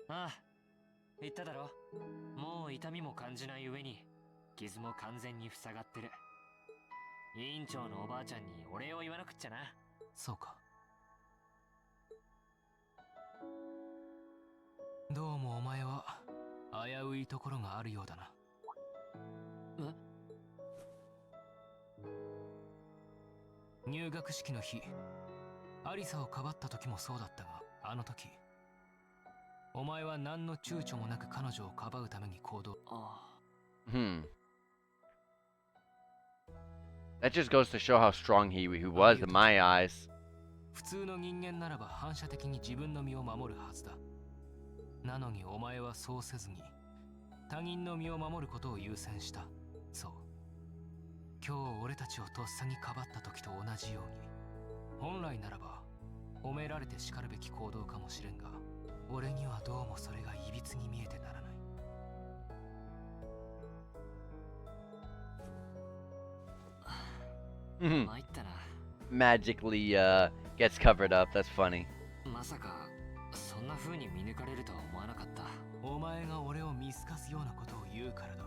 ああ、言っただろ。もう痛みも感じない上に傷も完全に塞がってる。委員長のおばあちゃんにお礼を言わなくっちゃな。そうか。どうもお前は危ういところがあるようだな。入学式の日、アリサをかばった時もそうだったが、あの時お前は何の躊躇もなく彼女をかばうために行動。That just goes to show how strong he was in my eyes. 普通の人間ならば反射的に自分の身を守るはずだ。なのにお前はそうせずに他人の身を守ることを優先した。そう。今日俺たちをとっさにかばった時と同じように、本来ならば褒められてしかるべき行動かもしれんが、俺にはどうもそれがいびつに見えてならない。参ったな。Magically gets covered up. That's funny. まさかそんな風に見抜かれるとは思わなかった。お前が俺を見透かすようなことを言うからだ。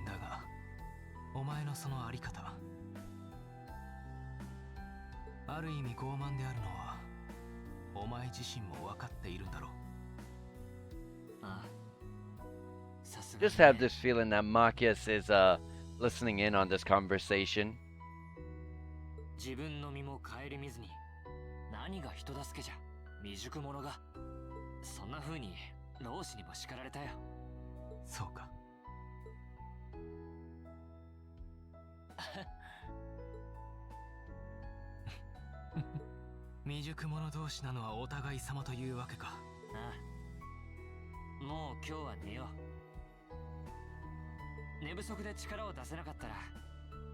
だがお前のそのあり方、ある意味傲慢であるのはお前自身も分かっているんだろう。ああ、さすがに Just have this feeling that Marcus is listening in on this conversation. 自分の身も顧みずに何が人助けじゃ、未熟者が。そんな風に老子にも叱られたよ。そうか。未熟者同士なのはお互い様というわけか。ああ、もう今日は寝よう。寝不足で力を出せなかったら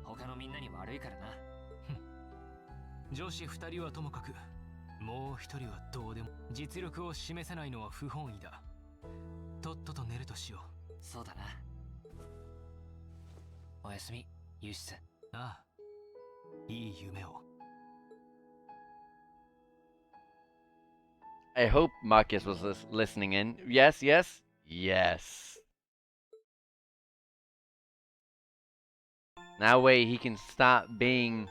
他のみんなに悪いからな。女子2人はともかく、もう1人はどうでも。実力を示せないのは不本意だ。とっとと寝るとしよう。そうだな。おやすみ、ユシス。ああ、いい夢を。I hope Marcus was listening in. Yes, yes, yes. That way he can stop being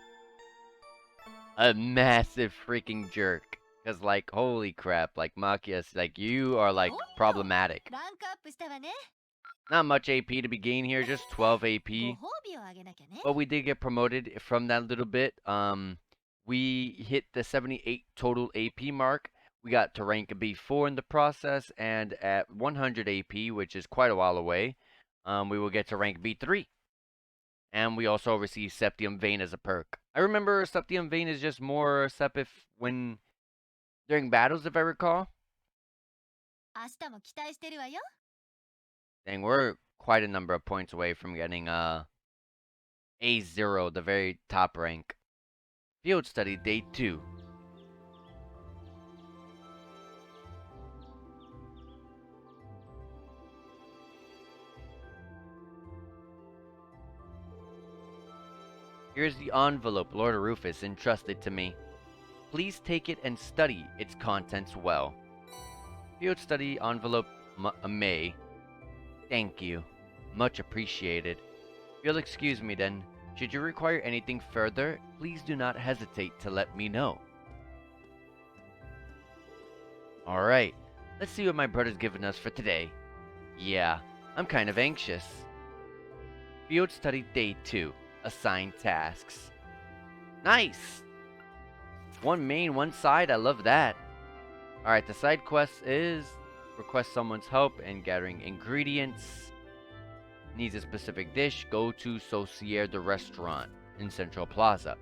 a massive freaking jerk. Because, like, holy crap, like, Marcus, like, you are, like, problematic. Not much AP to be gained here, just 12 AP. But we did get promoted from that little bit. We hit the 78 total AP mark. We got to rank B4 in the process, and at 100 AP, which is quite a while away, we will get to rank B3. And we also receive Septium Vein as a perk. I remember Septium Vein is just more Sepif when during battles, if I recall. Dang, we're quite a number of points away from getting A0, the very top rank. Field Study Day 2. Here's the envelope Lord Rufus entrusted to me. Please take it and study its contents well. Field Study Envelope May. Thank you. Much appreciated. You'll excuse me then. Should you require anything further, please do not hesitate to let me know. Alright, let's see what my brother's given us for today. Yeah, I'm kind of anxious. Field study day 2. Assigned tasks. Nice! One main, one side, I love that. Alright, the side quest is request someone's help in gathering ingredients. Needs a specific dish, go to Saucier the restaurant in Central Plaza.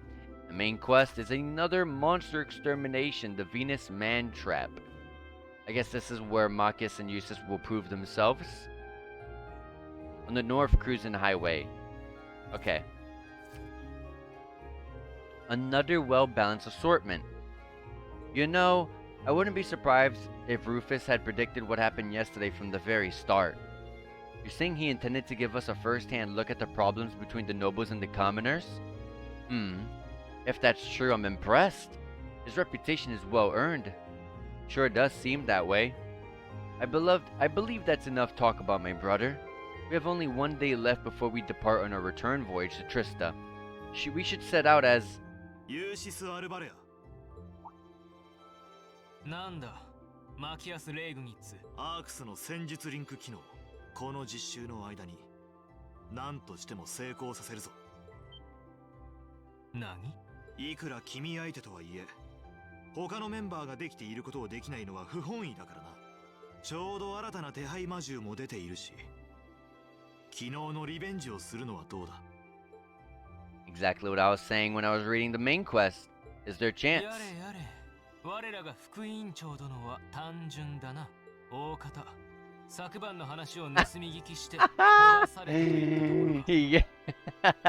The main quest is another monster extermination, the Venus Man Trap. I guess this is where Marcus and Jusis will prove themselves. On the North Cruising Highway. Okay. Another well-balanced assortment. You know, I wouldn't be surprised if Rufus had predicted what happened yesterday from the very start. You're saying he intended to give us a first-hand look at the problems between the nobles and the commoners? If that's true, I'm impressed. His reputation is well-earned. Sure does seem that way. I believe that's enough talk about my brother. We have only one day left before we depart on our return voyage to Trista. We should set out as... Jusis Albarea. なんだマキアス・レイグニッツ。アークスの戦術リンク機能、この実習の間に何としても成功させるぞ。何？いくら君相手とはいえ、他のメンバーができていることをできないのは不本意だからな。ちょうど新たな手配魔獣も出ているし、昨日のリベンジをするのはどうだ？ Exactly what I was saying when I was reading the main quest. Is there a chance? やれやれ。我らが副委員長殿は単純だな。大方。昨晩の話を盗み聞きして、殺されているとこ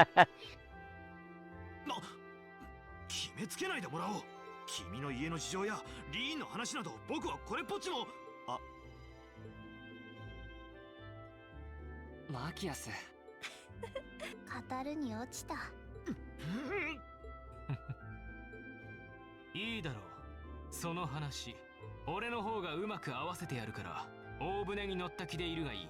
ろか。決めつけないでもらおう。君の家の事情やリーンの話など僕はこれっぽっちも。マキアス。語るに落ちた。いいだろう。その話、俺の方がうまく合わせてやるから、大船に乗った気でいるがいい。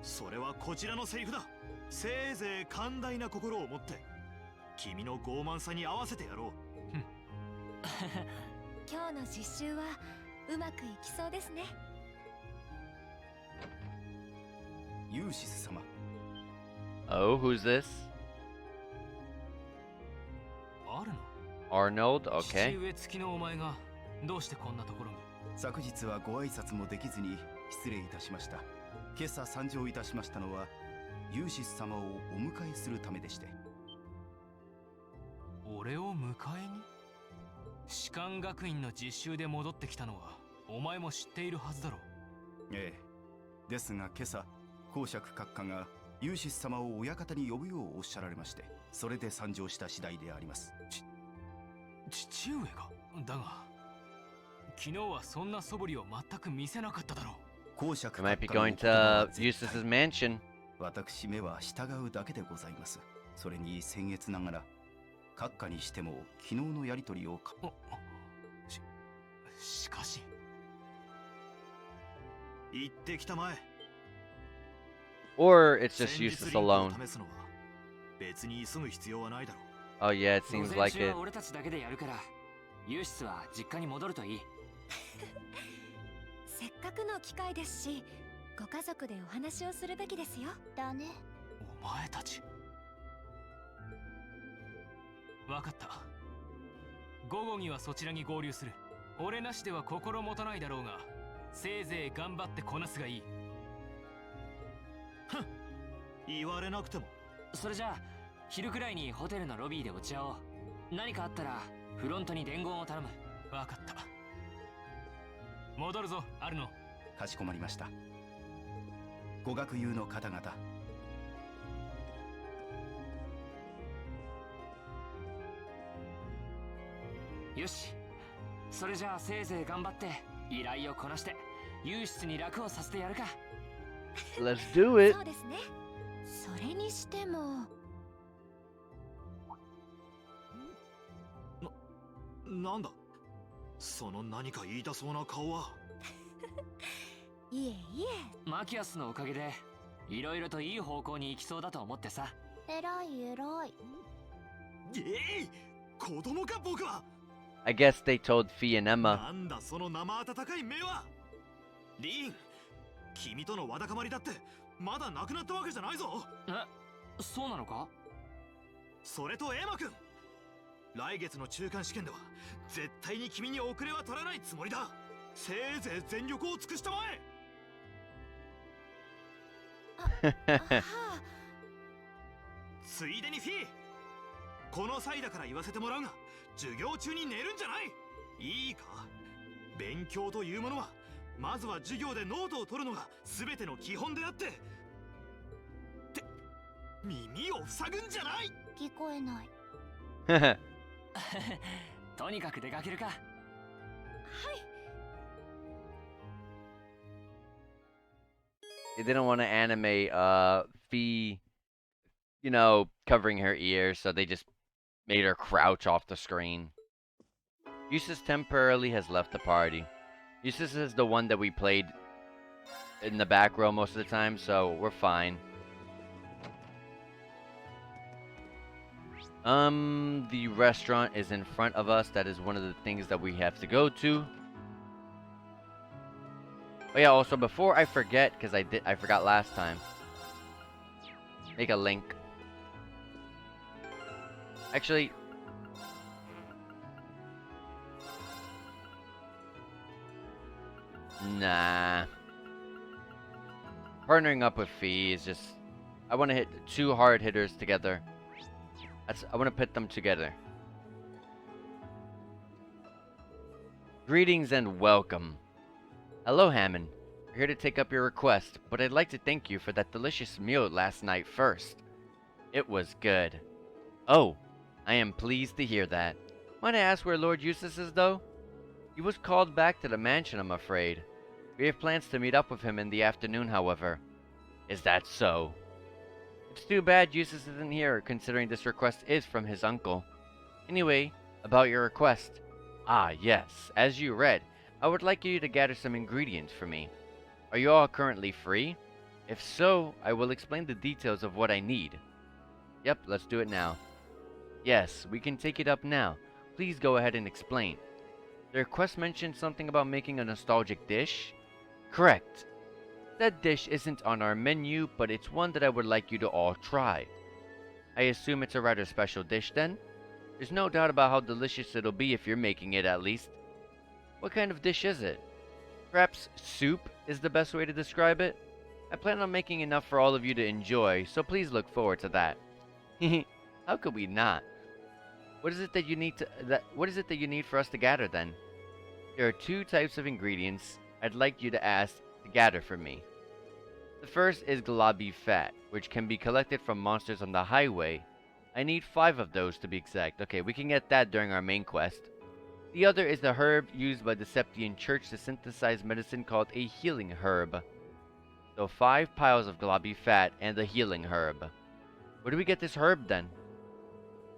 それはこちらのセリフだ。せいぜい寛大な心を持って、君の傲慢さに合わせてやろう。今日の実習はうまくいきそうですね。ユーシス様。Oh, who's this? あるの？Arnold, okay. 父上付きのお前がどうしてこんなところに？昨日はご挨拶もできずに失礼いたしました。今朝参上いたしましたのはユーシス様をお迎えするためでして。俺を迎えに？士官学院の実習で戻ってきたのはお前も知っているはずだろう。ええ。ですが今朝公爵閣下がユーシス様を親方に呼ぶようおっしゃられまして、それで参上した次第であります。父上が？だが昨日はそんな素振りを全く見せなかっただろう。公爵 We might be 閣下の going お言葉は to 絶対 Justus's mansion. 私めは従うだけでございます。それに僭越ながら閣下にしても昨日のやりとりをしかし行ってきたまえ。 Or it's just 戦術 Justus リンクを alone. 試すのは別に急ぐ必要はないだろう。 Oh yeah, it 午 seems 前 like 中 it. は俺たちだけでやるから、ユーシスは実家に戻るといい。せっかくの機会ですし、ご家族でお話をするべきですよ。だね。お前たち。わかった。午後にはそちらに合流する。俺なしでは心もたないだろうが、せいぜい頑張ってこなすがいい。言われなくても。それじゃあ昼くらいにホテルのロビーで落ち合おう。何かあったらフロントに伝言を頼む。わかった。戻るぞ、アルノ。かしこまりました。ご学友の方々、よし、それじゃあせいぜい頑張って依頼をこなしてユーシスに楽をさせてやるか。 Let's do it. そうですね。それにしても。なんだその何か言いたそうな顔は。いえいマキアスのおかげでいろいろといい方向に行きそうだと思ってさ。え。えらいえらい。子供か僕は。 I guess they told Fee and Emma. なんだその生温かい目は。リン、君とのわだかまりだってまだなくなったわけじゃないぞ。そうなのか？それとエマ君、来月の中間試験では絶対に君に遅れは取らないつもりだ。せいぜい全力を尽くしたまえ。はあ。ついでにフィー、この際だから言わせてもらうが、授業中に寝るんじゃない。いいか、勉強というものはまずは授業でノートを取るのが全ての基本であって。って耳を塞ぐんじゃない。聞こえない。とにかく出かけるか。はい。They didn't want to animate Fee, covering her ears, so they just made her crouch off the screen. Jusis temporarily has left the party. Jusis is the one that we played in the back row most of the time, so we're fine. The restaurant is in front of us. That is one of the things that we have to go to. Oh yeah, also before I forget, because I forgot last time. Make a link. Actually, nah. Partnering up with Fee is just, I want to hit 2 hard hitters together. I want to put them together. Greetings and welcome. Hello, Hammond. We're here to take up your request, but I'd like to thank you for that delicious meal last night first. It was good. Oh, I am pleased to hear that. Might I ask where Lord Jusis is, though? He was called back to the mansion, I'm afraid. We have plans to meet up with him in the afternoon, however. Is that so? It's too bad Jusis isn't here, considering this request is from his uncle. Anyway, about your request. Ah, yes, as you read, I would like you to gather some ingredients for me. Are you all currently free? If so, I will explain the details of what I need. Yep, let's do it now. Yes, we can take it up now. Please go ahead and explain. The request mentioned something about making a nostalgic dish? Correct. That dish isn't on our menu, but it's one that I would like you to all try. I assume it's a rather special dish then? There's no doubt about how delicious it'll be if you're making it, at least. What kind of dish is it? Perhaps soup is the best way to describe it? I plan on making enough for all of you to enjoy, so please look forward to that. How could we not? What is it that you need for us to gather then? There are 2 types of ingredients I'd like you to ask to gather for me. The first is galabi fat, which can be collected from monsters on the highway. I need 5 of those to be exact. Okay, we can get that during our main quest. The other is the herb used by the Septian Church to synthesize medicine called a healing herb. So 5 piles of galabi fat and the healing herb. Where do we get this herb then?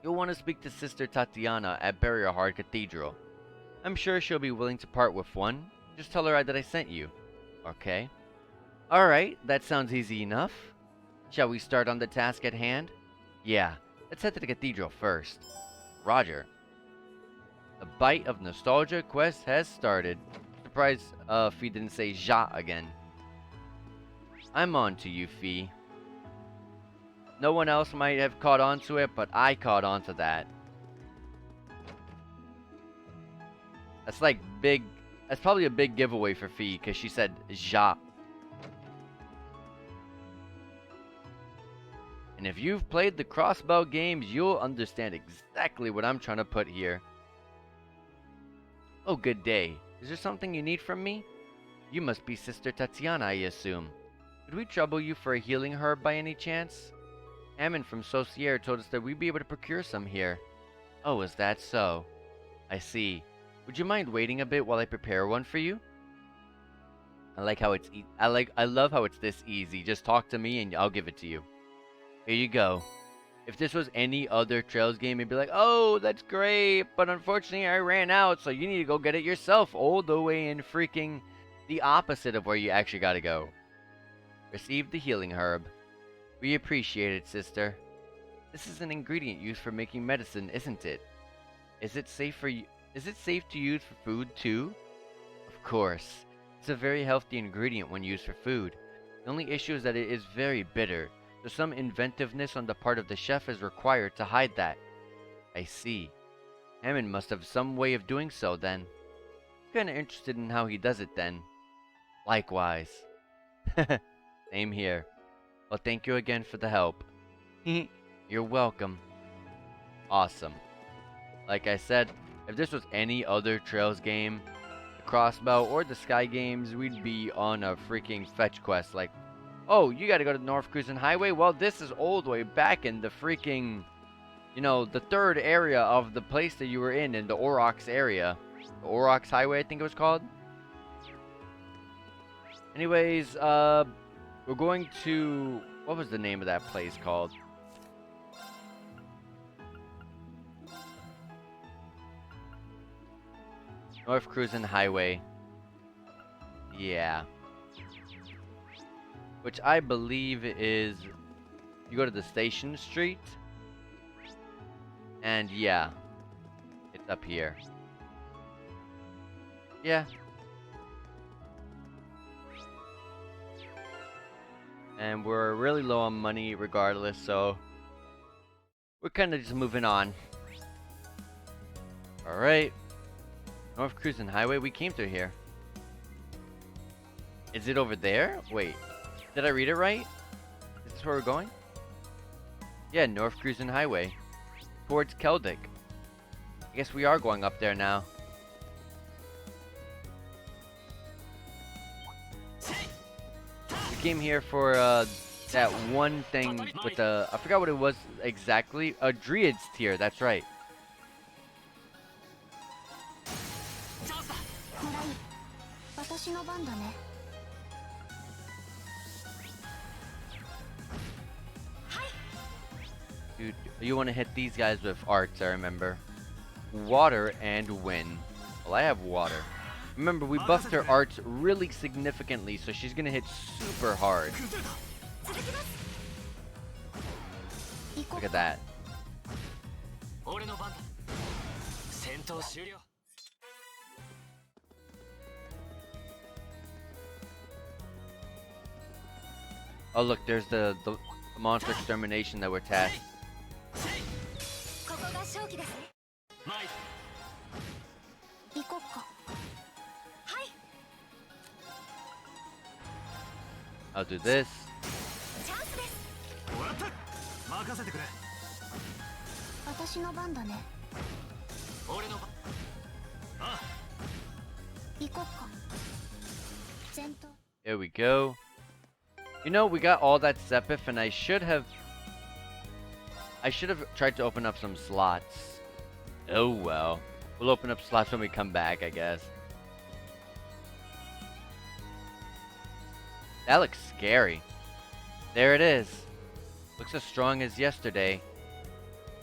You'll want to speak to Sister Tatiana at Barrierheart Cathedral. I'm sure she'll be willing to part with one. Just tell her that I sent you. Okay. Alright, that sounds easy enough. Shall we start on the task at hand? Yeah, let's head to the cathedral first. Roger. The Bite of Nostalgia quest has started. Surprised Fee didn't say Ja again. I'm on to you, Fee. No one else might have caught on to it, but I caught on to that. That's like big. That's probably a big giveaway for Fee, because she said Ja. And if you've played the crossbow games, you'll understand exactly what I'm trying to put here. Oh, good day. Is there something you need from me? You must be Sister Tatiana, I assume. Could we trouble you for a healing herb by any chance? Ammon from Saucier told us that we'd be able to procure some here. Oh, is that so? I see. Would you mind waiting a bit while I prepare one for you? I like how it's I love how it's this easy. Just talk to me and I'll give it to you. Here you go. If this was any other Trails game, it'd be like, oh, that's great, but unfortunately I ran out, so you need to go get it yourself, all the way in freaking the opposite of where you actually gotta go. Receive the healing herb. We appreciate it, sister. This is an ingredient used for making medicine, isn't it? Is it safe to use for food too? Of course. It's a very healthy ingredient when used for food. The only issue is that it is very bitter, so some inventiveness on the part of the chef is required to hide that. I see. Hammond must have some way of doing so then. Kinda interested in how he does it then. Likewise. Same here. Well, thank you again for the help. You're welcome. Awesome. Like I said, if this was any other Trails game, the Crossbow or the Sky games, we'd be on a freaking fetch quest. Like, oh, you gotta go to the North Cruising Highway? Well, this is all the way back in the freaking, you know, the third area of the place that you were in the Aurochs area. The Aurochs Highway, I think it was called. Anyways, we're going to... What was the name of that place called? North Cruising Highway. Yeah. Which I believe is... You go to the Station Street. And yeah. It's up here. Yeah. And we're really low on money regardless, so... We're kind of just moving on. Alright. North Cruising Highway, we came through here. Is it over there? Wait. Did I read it right? Is this where we're going? Yeah, North Cruising Highway. Towards Keldic. I guess we are going up there now. We came here for that one thing with the... I forgot what it was exactly. A Druid's Tear, that's right. Dude, you want to hit these guys with arts, I remember. Water and wind. Well, I have water. Remember, we buffed her arts really significantly, so she's gonna hit super hard. Look at that. Oh look, there's the monster extermination that we're tasked. I'll do this. There we go. You know, we got all that Sepith, and I should have tried to open up some slots. Oh well. We'll open up slots when we come back, I guess. That looks scary. There it is. Looks as strong as yesterday.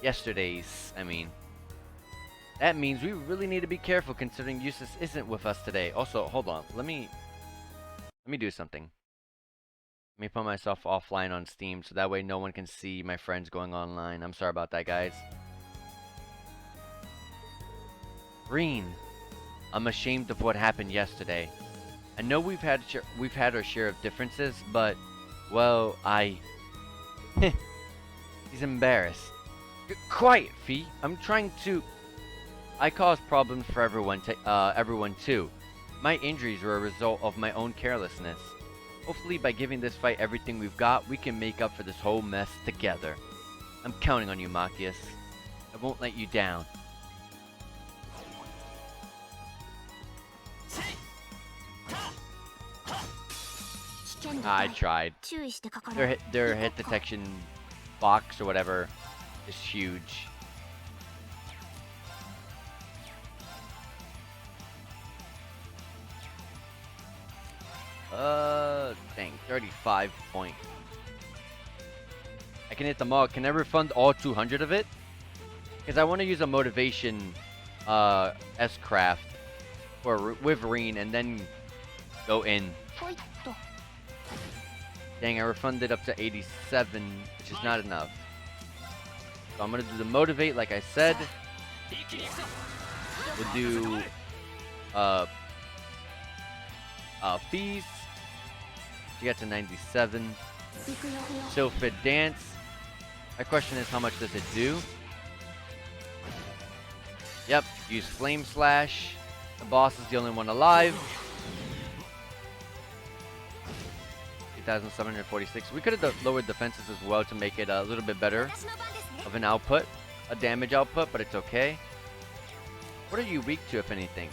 Yesterday's, I mean. That means we really need to be careful considering Jusis isn't with us today. Also, hold on. Let me do something. Let me put myself offline on Steam so that way no one can see my friends going online. I'm sorry about that, guys. Green. I'm ashamed of what happened yesterday. I know we've had our share of differences, but well, he's embarrassed. Quiet, Fee. I'm trying to. I caused problems for everyone too. My injuries were a result of my own carelessness. Hopefully, by giving this fight everything we've got, we can make up for this whole mess together. I'm counting on you, Machias. I won't let you down. I tried. Their hit detection box or whatever is huge. Dang, 35 points. I can hit them all. Can I refund all 200 of it? Because I want to use a motivation S-craft for Wyverine and then go in. Dang, I refunded up to 87, which is not enough. So I'm going to do the motivate like I said. We'll do Feast. You got to 97. Sylphid Dance. My question is, how much does it do? Yep, use Flame Slash. The boss is the only one alive. 2,746. We could have lowered defenses as well to make it a little bit better of an output, a damage output, but it's okay. What are you weak to, if anything?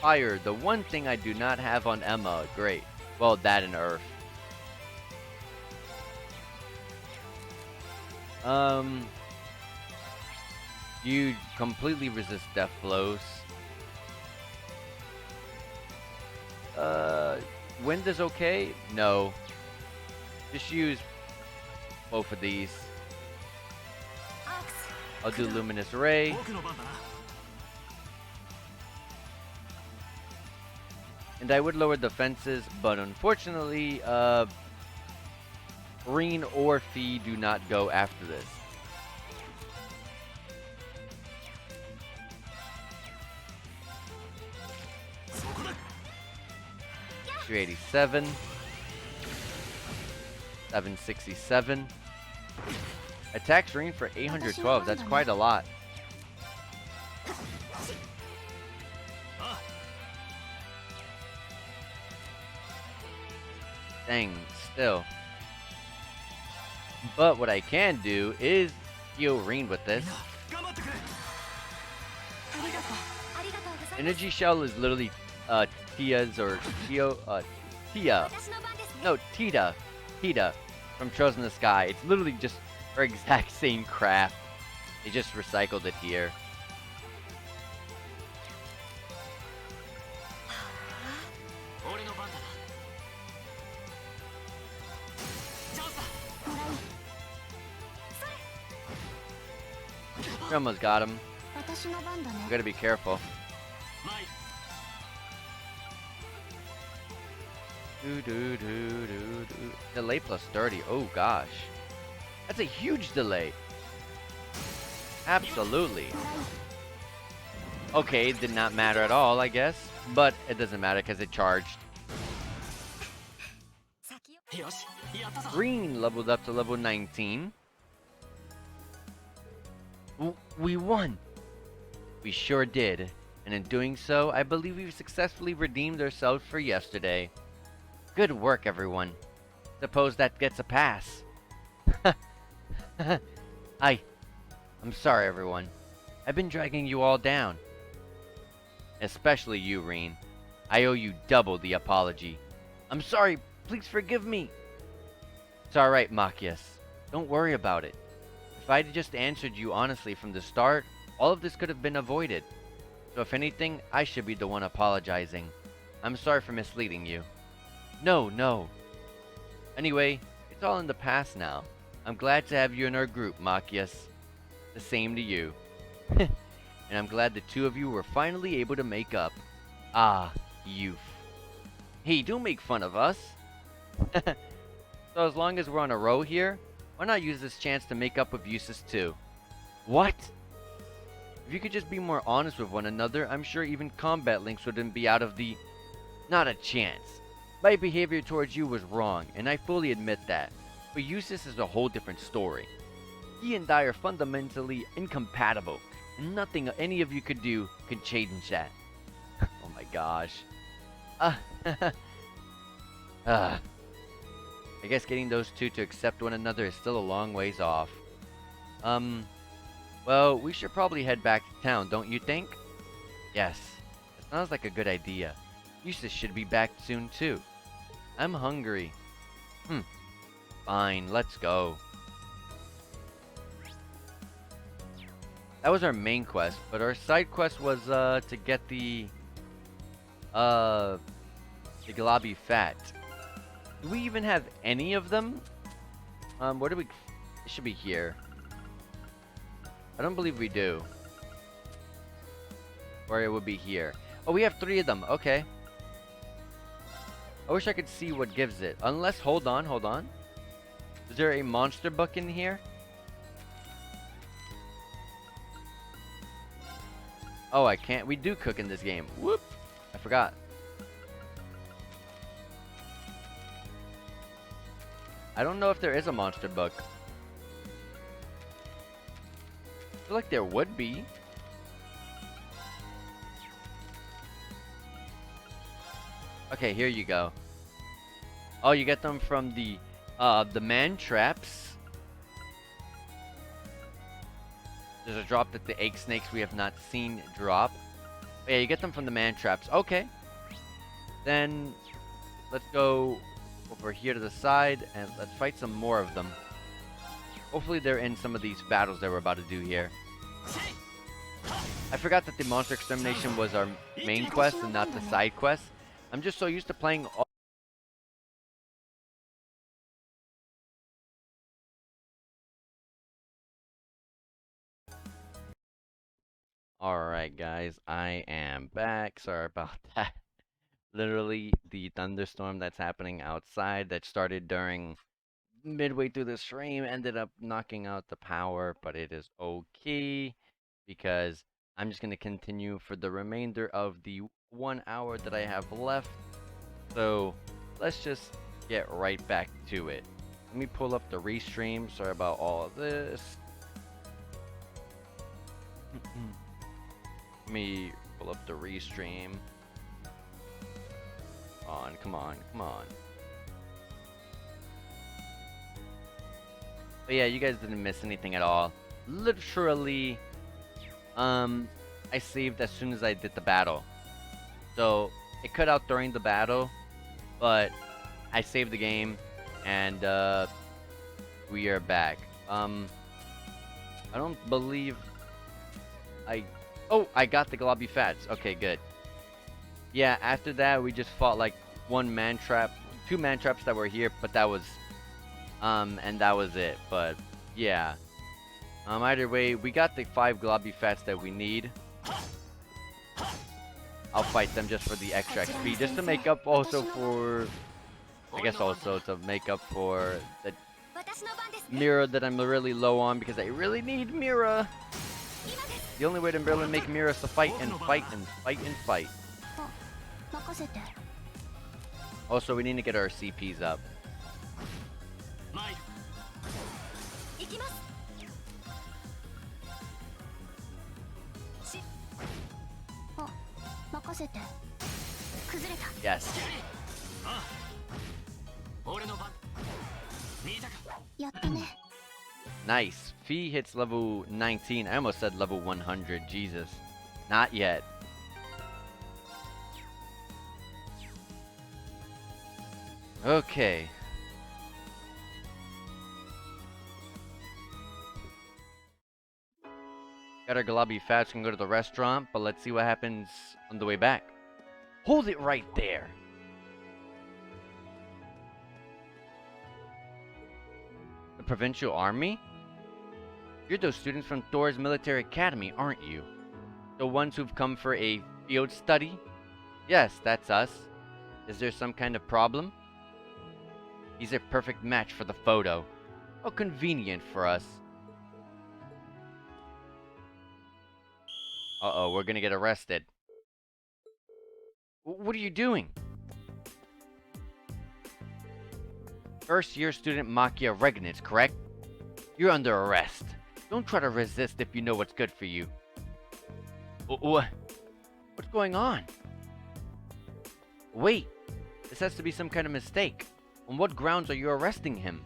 Fire, the one thing I do not have on Emma. Great. Well, that and Earth. You completely resist death blows. Wind is okay? No. Just use both of these. I'll do Luminous Ray. And I would lower defenses, but unfortunately, Green or Fee do not go after this. 387. 767. Attacks Green for 812. That's quite a lot. Dang, still. But what I can do is heal Reen with this. Energy Shell is literally Tia's or Tia. No, Tita from Trails in the Sky. It's literally just her exact same craft. They just recycled it here. We almost got him. We gotta be careful. Delay plus 30. Oh gosh. That's a huge delay. Absolutely. Okay, it did not matter at all, I guess. But it doesn't matter because it charged. Green leveled up to level 19. We won! We sure did. And in doing so, I believe we've successfully redeemed ourselves for yesterday. Good work, everyone. Suppose that gets a pass. I'm sorry, everyone. I've been dragging you all down. Especially you, Reen. I owe you double the apology. I'm sorry. Please forgive me. It's alright, Machias. Don't worry about it. If I'd just answered you honestly from the start, all of this could have been avoided. So if anything, I should be the one apologizing. I'm sorry for misleading you. No. Anyway, it's all in the past now. I'm glad to have you in our group, Machias. The same to you. And I'm glad the two of you were finally able to make up. Ah, youth. Hey, don't make fun of us. So as long as we're on a row here, why not use this chance to make up with Jusis too? What? If you could just be more honest with one another, I'm sure even combat links wouldn't be out of the... Not a chance. My behavior towards you was wrong, and I fully admit that. But Jusis is a whole different story. He and I are fundamentally incompatible, and nothing any of you could do could change that. Oh my gosh. I guess getting those two to accept one another is still a long ways off. Well, we should probably head back to town, don't you think? Yes, that sounds like a good idea. Jusis should be back soon too. I'm hungry. Fine, let's go. That was our main quest, but our side quest was to get the Galabi Fat. Do we even have any of them? Where do we... It should be here. I don't believe we do. Or it would be here. Oh, we have 3 of them. Okay. I wish I could see what gives it. Unless, hold on. Is there a monster book in here? Oh, I can't. We do cook in this game. Whoop. I forgot. I don't know if there is a monster book. I feel like there would be. Okay, here you go. Oh, you get them from the man traps. There's a drop that the egg snakes we have not seen drop. But yeah, you get them from the man traps. Okay. Then let's go over here to the side and let's fight some more of them. Hopefully they're in some of these battles that we're about to do here. I forgot that the monster extermination was our main quest and not the side quest. I'm just so used to playing all Alright guys, I am back. Sorry about that. Literally the thunderstorm that's happening outside that started during midway through the stream ended up knocking out the power, but it is okay because I'm just going to continue for the remainder of the 1 hour that I have left. So let's just get right back to it. Let me pull up the restream. Sorry about all of this. Let me pull up the restream. Come on. But yeah, you guys didn't miss anything at all. Literally, I saved as soon as I did the battle. So, it cut out during the battle, but I saved the game, and we are back. I don't believe Oh, I got the globby fats. Okay, good. Yeah, after that, we just fought like two man traps that were here, but that was, and that was it. But yeah, either way, we got the 5 globby fats that we need. I'll fight them just for the extra XP, just to make up also for, I guess also to make up for the mirror that I'm really low on because I really need mirror. The only way to really make mirror is to fight and fight and fight and fight. Also, we need to get our CPs up. Yes. Nice. Fee hits level 19. I almost said level 100. Jesus. Not yet. Okay. Got our globby fats, can go to the restaurant, but let's see what happens on the way back. Hold it right there. The Provincial Army? You're those students from Thor's Military Academy, aren't you? The ones who've come for a field study? Yes, that's us. Is there some kind of problem? He's a perfect match for the photo. How convenient for us. Uh-oh, we're gonna get arrested. What are you doing? First year student Makia Regnitz, correct? You're under arrest. Don't try to resist if you know what's good for you. What's going on? Wait, this has to be some kind of mistake. On what grounds are you arresting him?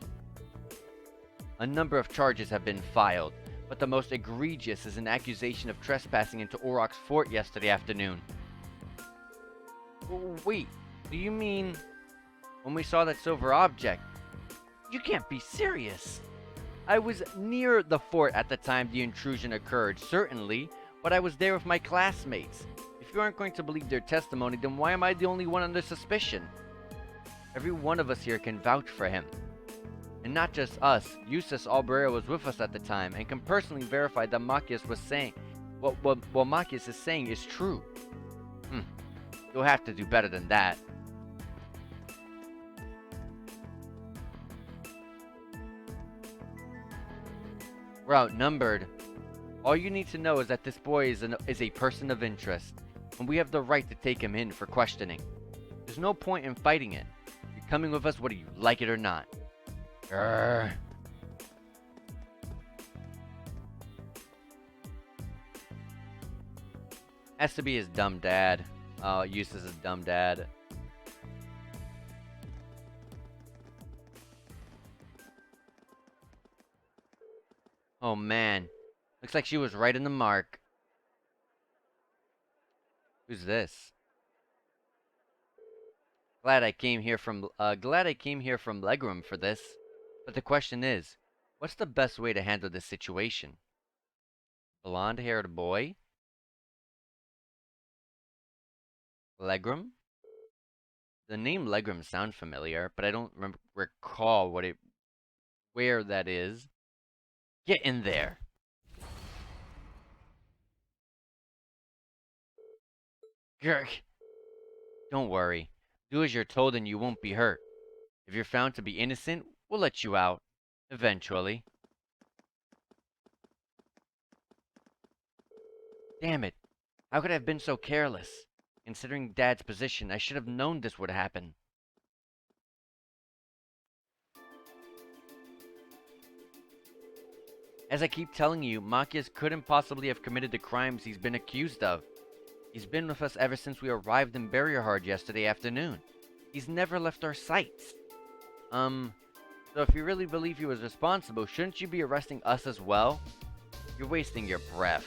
A number of charges have been filed, but the most egregious is an accusation of trespassing into Orok's fort yesterday afternoon. Wait, do you mean when we saw that silver object? You can't be serious. I was near the fort at the time the intrusion occurred, certainly, but I was there with my classmates. If you aren't going to believe their testimony, then why am I the only one under suspicion? Every one of us here can vouch for him. And not just us, Jusis Albarea was with us at the time and can personally verify that Machias was saying what Machias is saying is true. You'll have to do better than that. We're outnumbered. All you need to know is that this boy is a person of interest, and we have the right to take him in for questioning. There's no point in fighting it. You're coming with us whether you like it or not. Grr. Has to be his dumb dad. Oh, Jusis' dumb dad. Oh man. Looks like she was right in the mark. Who's this? Glad I came here from Legroom for this. But the question is, what's the best way to handle this situation? Blonde-haired boy? Legroom? The name Legroom sounds familiar, but I don't recall where that is. Get in there. Grr. Don't worry. Do as you're told and you won't be hurt. If you're found to be innocent, we'll let you out. Eventually. Damn it. How could I have been so careless? Considering Dad's position, I should have known this would happen. As I keep telling you, Machias couldn't possibly have committed the crimes he's been accused of. He's been with us ever since we arrived in Barrierhard yesterday afternoon. He's never left our sights. So if you really believe he was responsible, shouldn't you be arresting us as well? You're wasting your breath.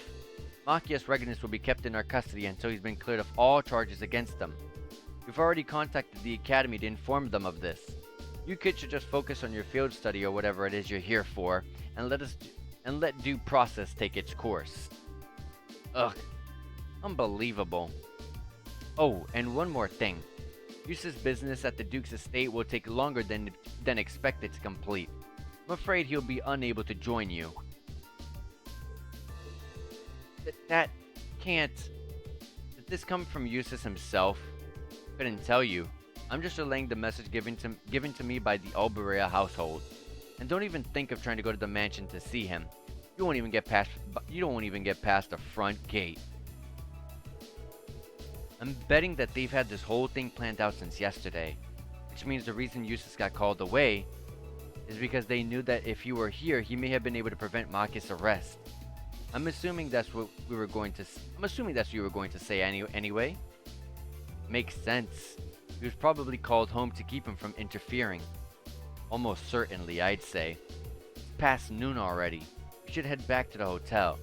Machias Regulus will be kept in our custody until he's been cleared of all charges against him. We've already contacted the Academy to inform them of this. You kids should just focus on your field study or whatever it is you're here for, and let due process take its course. Ugh. Unbelievable. Oh, and one more thing. Jusis' business at the Duke's estate will take longer than expected to complete. I'm afraid he'll be unable to join you. That can't... Did this come from Jusis himself? Couldn't tell you. I'm just relaying the message given to me by the Albarea household. And don't even think of trying to go to the mansion to see him. You won't even get past the front gate. I'm betting that they've had this whole thing planned out since yesterday, which means the reason Jusis got called away is because they knew that if you were here, he may have been able to prevent Machias' arrest. I'm assuming that's what you were going to say anyway. Makes sense. He was probably called home to keep him from interfering. Almost certainly, I'd say. It's past noon already. We should head back to the hotel.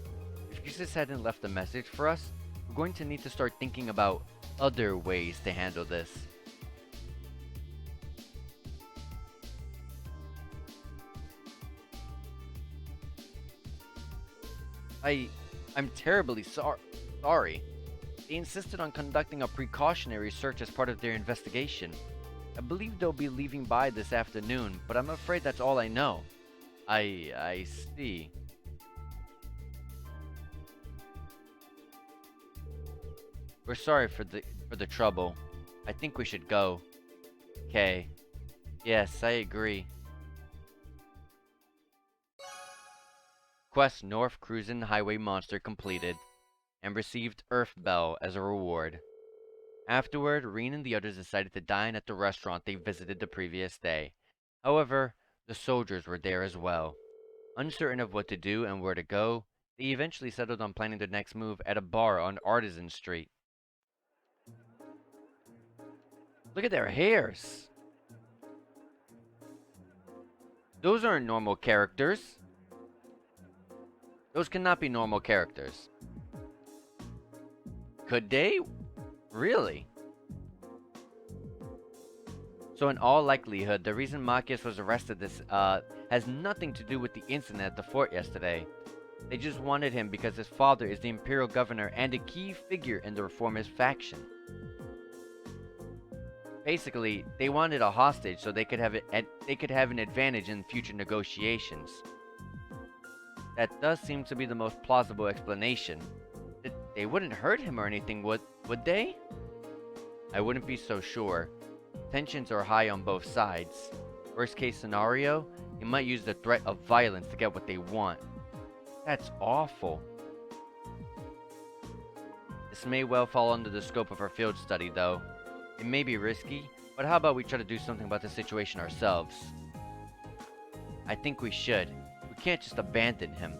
If Jusis hadn't left a message for us, we're going to need to start thinking about other ways to handle this. I'm terribly sorry. They insisted on conducting a precautionary search as part of their investigation. I believe they'll be leaving by this afternoon, but I'm afraid that's all I know. I see. We're sorry for the trouble. I think we should go. Okay. Yes, I agree. Quest North Cruisin' Highway Monster completed, and received Earth Bell as a reward. Afterward, Reen and the others decided to dine at the restaurant they visited the previous day. However, the soldiers were there as well. Uncertain of what to do and where to go, they eventually settled on planning their next move at a bar on Artisan Street. Look at their hairs! Those aren't normal characters. Those cannot be normal characters. Could they? Really? So in all likelihood, the reason Machias was arrested has nothing to do with the incident at the fort yesterday. They just wanted him because his father is the Imperial Governor and a key figure in the reformist faction. Basically, they wanted a hostage so they could have an advantage in future negotiations. That does seem to be the most plausible explanation. They wouldn't hurt him or anything, would they? I wouldn't be so sure. Tensions are high on both sides. Worst case scenario, they might use the threat of violence to get what they want. That's awful. This may well fall under the scope of our field study, though. It may be risky, but how about we try to do something about the situation ourselves? I think we should. We can't just abandon him.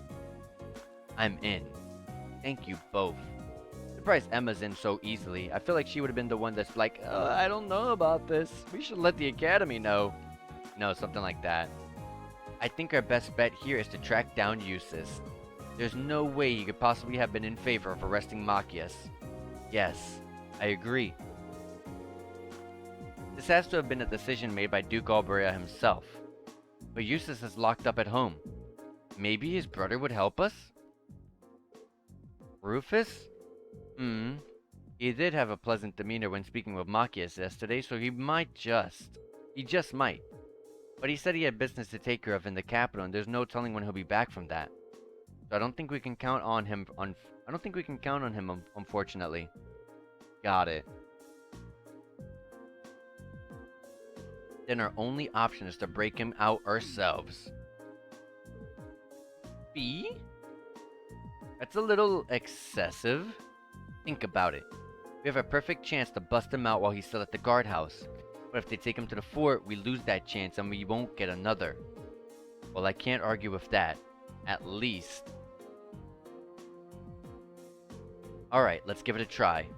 I'm in. Thank you both. Surprised Emma's in so easily. I feel like she would have been the one that's like, I don't know about this. We should let the Academy know. No, something like that. I think our best bet here is to track down Jusis. There's no way he could possibly have been in favor of arresting Machias. Yes, I agree. This has to have been a decision made by Duke Albarea himself. But Jusis is locked up at home. Maybe his brother would help us? Rufus? He did have a pleasant demeanor when speaking with Machias yesterday, so he just might. But he said he had business to take care of in the capital, and there's no telling when he'll be back from that. So I don't think we can count on him. Unfortunately. Got it. Then our only option is to break him out ourselves. B? That's a little excessive. Think about it. We have a perfect chance to bust him out while he's still at the guardhouse. But if they take him to the fort, we lose that chance and we won't get another. Well, I can't argue with that. At least. Alright, let's give it a try.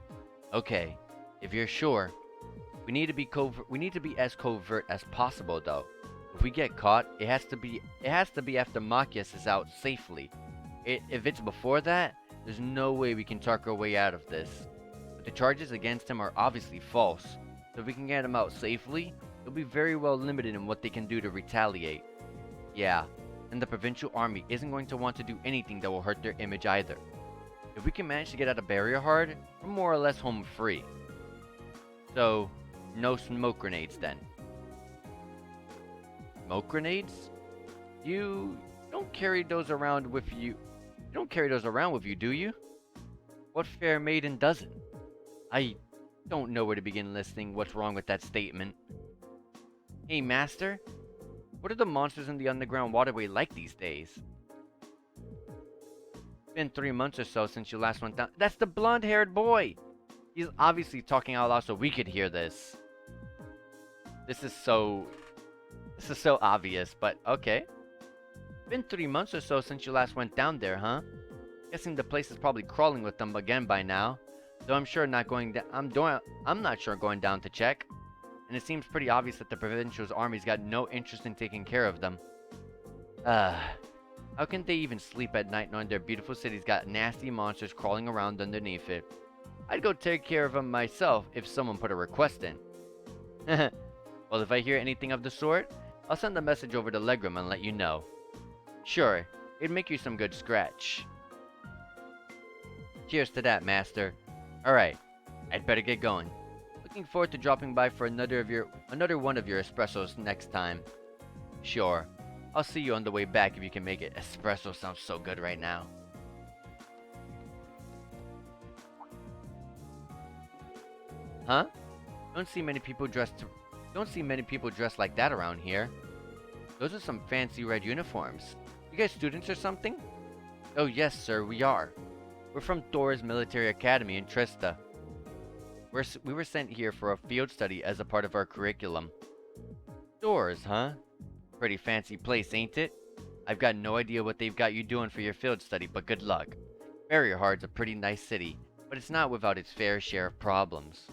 Okay, if you're sure. We need to be as covert as possible, though. If we get caught, it has to be after Machias is out safely. If it's before that, there's no way we can talk our way out of this. But the charges against him are obviously false, so if we can get him out safely, they'll be very well limited in what they can do to retaliate. Yeah, and the provincial army isn't going to want to do anything that will hurt their image either. If we can manage to get out of Albarea hard, we're more or less home free. So, no smoke grenades then. Smoke grenades? You don't carry those around with you. You don't carry those around with you, do you? What fair maiden doesn't? I don't know where to begin listing what's wrong with that statement. Hey, Master? What are the monsters in the underground waterway like these days? Been 3 months or so since you last went down. That's the blonde-haired boy! He's obviously talking out loud so we could hear this. This is so obvious, but okay. Been 3 months or so since you last went down there, huh? Guessing the place is probably crawling with them again by now. Though I'm not sure going down to check. And it seems pretty obvious that the provincial's army's got no interest in taking care of them. How can they even sleep at night knowing their beautiful city's got nasty monsters crawling around underneath it? I'd go take care of them myself if someone put a request in. Well, if I hear anything of the sort, I'll send a message over to Legram and let you know. Sure, it'd make you some good scratch. Cheers to that, Master. Alright, I'd better get going. Looking forward to dropping by for another one of your espressos next time. Sure, I'll see you on the way back if you can make it. Espresso sounds so good right now. Huh? Don't see many people dressed like that around here. Those are some fancy red uniforms. You guys students or something? Oh yes, sir, we are. We're from Thor's Military Academy in Trista. We were sent here for a field study as a part of our curriculum. Thor's, huh? Pretty fancy place, ain't it? I've got no idea what they've got you doing for your field study, but good luck. Barrierhard's a pretty nice city, but it's not without its fair share of problems.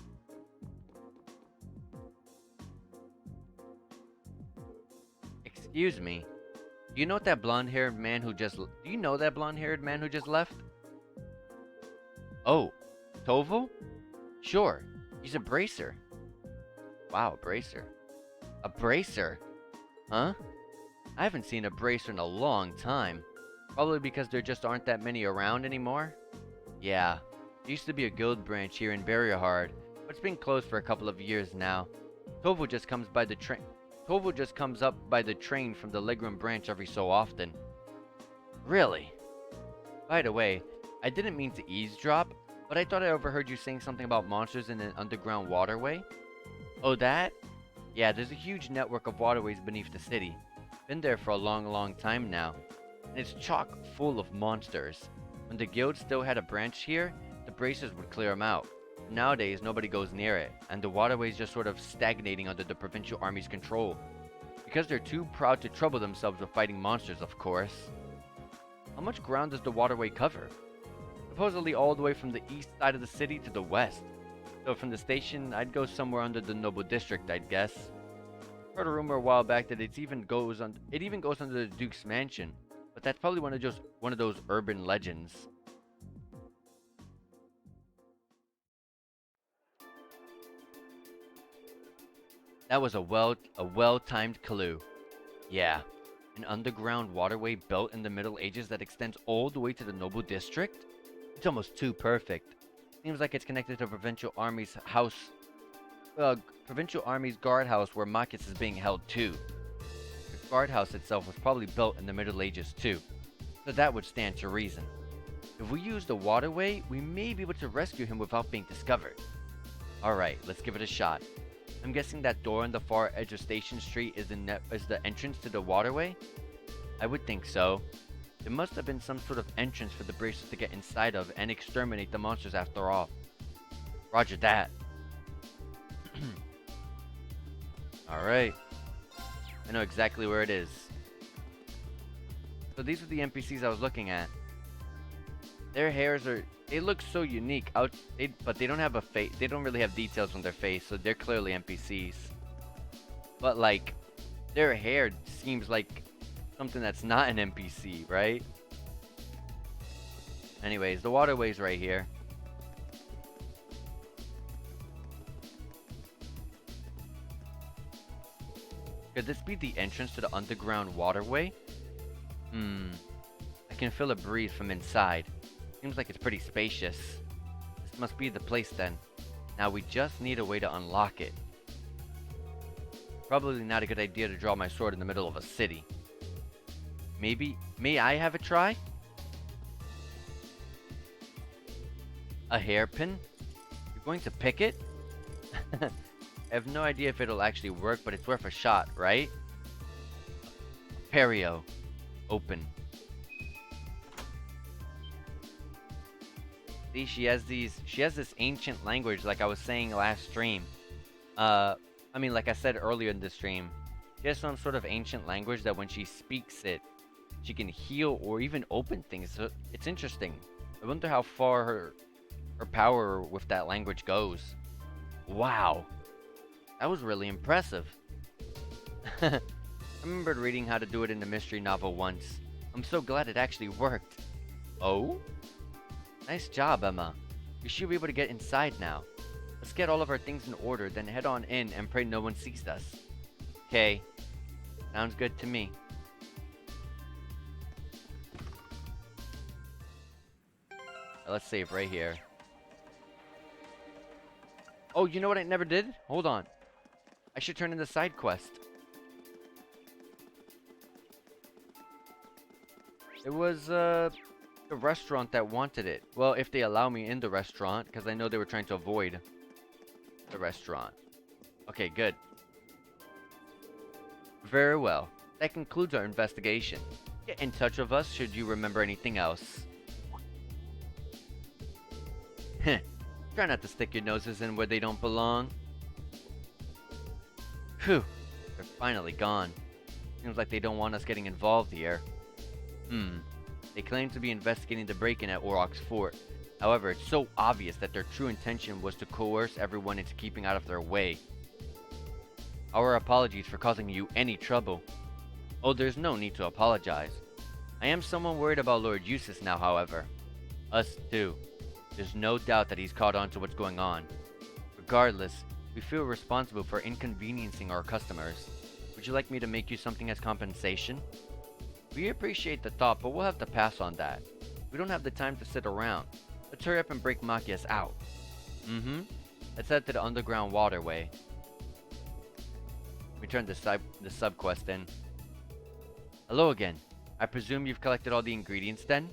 Excuse me. Do you know that blonde-haired man who just left? Oh, Tovo? Sure, he's a bracer. Wow, a bracer. A bracer? Huh? I haven't seen a bracer in a long time. Probably because there just aren't that many around anymore. Yeah, there used to be a guild branch here in Barrierhard, but it's been closed for a couple of years now. Tovo just comes up by the train from the Legram branch every so often. Really? By the way, I didn't mean to eavesdrop, but I thought I overheard you saying something about monsters in an underground waterway. Oh, that? Yeah, there's a huge network of waterways beneath the city. Been there for a long time now. And it's chock full of monsters. When the guild still had a branch here, the bracers would clear them out. Nowadays, nobody goes near it, and the waterway's just sort of stagnating under the provincial army's control. Because they're too proud to trouble themselves with fighting monsters, of course. How much ground does the waterway cover? Supposedly all the way from the east side of the city to the west. So from the station, I'd go somewhere under the Noble District, I'd guess. Heard a rumor a while back that it even goes under the Duke's mansion, but that's probably one of those urban legends. That was a well-timed clue. Yeah, an underground waterway built in the Middle Ages that extends all the way to the Noble District? It's almost too perfect. Seems like it's connected to Provincial Army's guardhouse where Marcus is being held too. The guardhouse itself was probably built in the Middle Ages too, so that would stand to reason. If we use the waterway, we may be able to rescue him without being discovered. Alright, let's give it a shot. I'm guessing that door on the far edge of Station Street is the entrance to the waterway? I would think so. There must have been some sort of entrance for the Bracers to get inside of and exterminate the monsters after all. Roger that. Alright. I know exactly where it is. So these are the NPCs I was looking at. Their hairs they look so unique, but they don't have a face. They don't really have details on their face, so they're clearly NPCs. But like, their hair seems like something that's not an NPC, right? Anyways, the waterway's right here. Could this be the entrance to the underground waterway? I can feel a breeze from inside. Seems like it's pretty spacious. This must be the place then. Now we just need a way to unlock it. Probably not a good idea to draw my sword in the middle of a city. May I have a try? A hairpin? You're going to pick it? I have no idea if it'll actually work, but it's worth a shot, right? Perio. Open. See, she has this ancient language, like I was saying last stream. Like I said earlier in the stream. She has some sort of ancient language that when she speaks it, she can heal or even open things. So it's interesting. I wonder how far her power with that language goes. Wow. That was really impressive. I remembered reading how to do it in a mystery novel once. I'm so glad it actually worked. Oh? Nice job, Emma. We should be able to get inside now. Let's get all of our things in order, then head on in and pray no one sees us. Okay. Sounds good to me. Let's save right here. Oh, you know what I never did? Hold on. I should turn in the side quest. It was, the restaurant that wanted it. Well, if they allow me in the restaurant, because I know they were trying to avoid the restaurant. Okay, good. Very well. That concludes our investigation. Get in touch with us should you remember anything else. Heh. Try not to stick your noses in where they don't belong. Phew. They're finally gone. Seems like they don't want us getting involved here. They claim to be investigating the break-in at Oroc's fort. However, it's so obvious that their true intention was to coerce everyone into keeping out of their way. Our apologies for causing you any trouble. Oh, there's no need to apologize. I am somewhat worried about Lord Jusis now, however. Us too. There's no doubt that he's caught on to what's going on. Regardless, we feel responsible for inconveniencing our customers. Would you like me to make you something as compensation? We appreciate the thought, but we'll have to pass on that. We don't have the time to sit around. Let's hurry up and break Machias out. Let's head to the underground waterway. We turn the sub-quest in. Hello again. I presume you've collected all the ingredients then?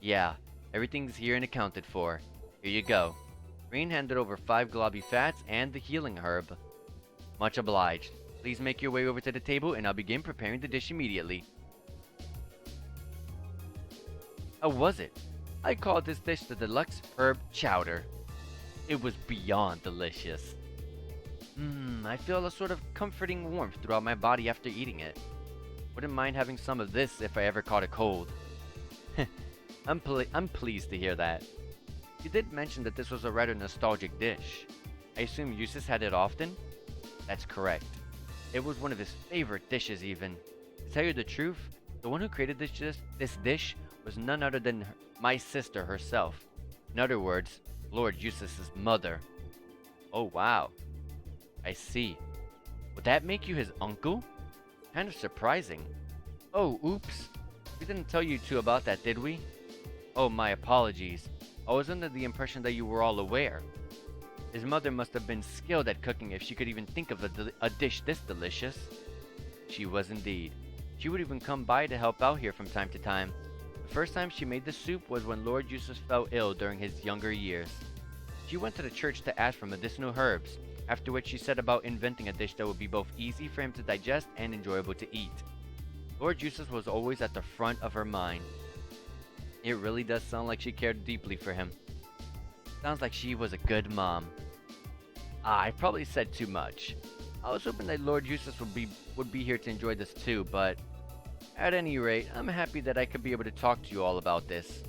Yeah, everything's here and accounted for. Here you go. Green handed over 5 globby fats and the healing herb. Much obliged. Please make your way over to the table and I'll begin preparing the dish immediately. How was it? I called this dish the deluxe herb chowder. It was beyond delicious. I feel a sort of comforting warmth throughout my body after eating it. Wouldn't mind having some of this if I ever caught a cold. I'm pleased to hear that. You did mention that this was a rather nostalgic dish. I assume Jusis had it often? That's correct. It was one of his favorite dishes even. To tell you the truth, the one who created this dish was none other than my sister herself. In other words, Lord Jusis' mother. Oh wow. I see. Would that make you his uncle? Kind of surprising. Oh, oops. We didn't tell you two about that, did we? Oh, my apologies. I was under the impression that you were all aware. His mother must have been skilled at cooking if she could even think of a dish this delicious. She was indeed. She would even come by to help out here from time to time. The first time she made the soup was when Lord Jusis fell ill during his younger years. She went to the church to ask for medicinal herbs, after which she set about inventing a dish that would be both easy for him to digest and enjoyable to eat. Lord Jusis was always at the front of her mind. It really does sound like she cared deeply for him. Sounds like she was a good mom. I probably said too much. I was hoping that Lord Jusis would be here to enjoy this too, but at any rate, I'm happy that I could be able to talk to you all about this.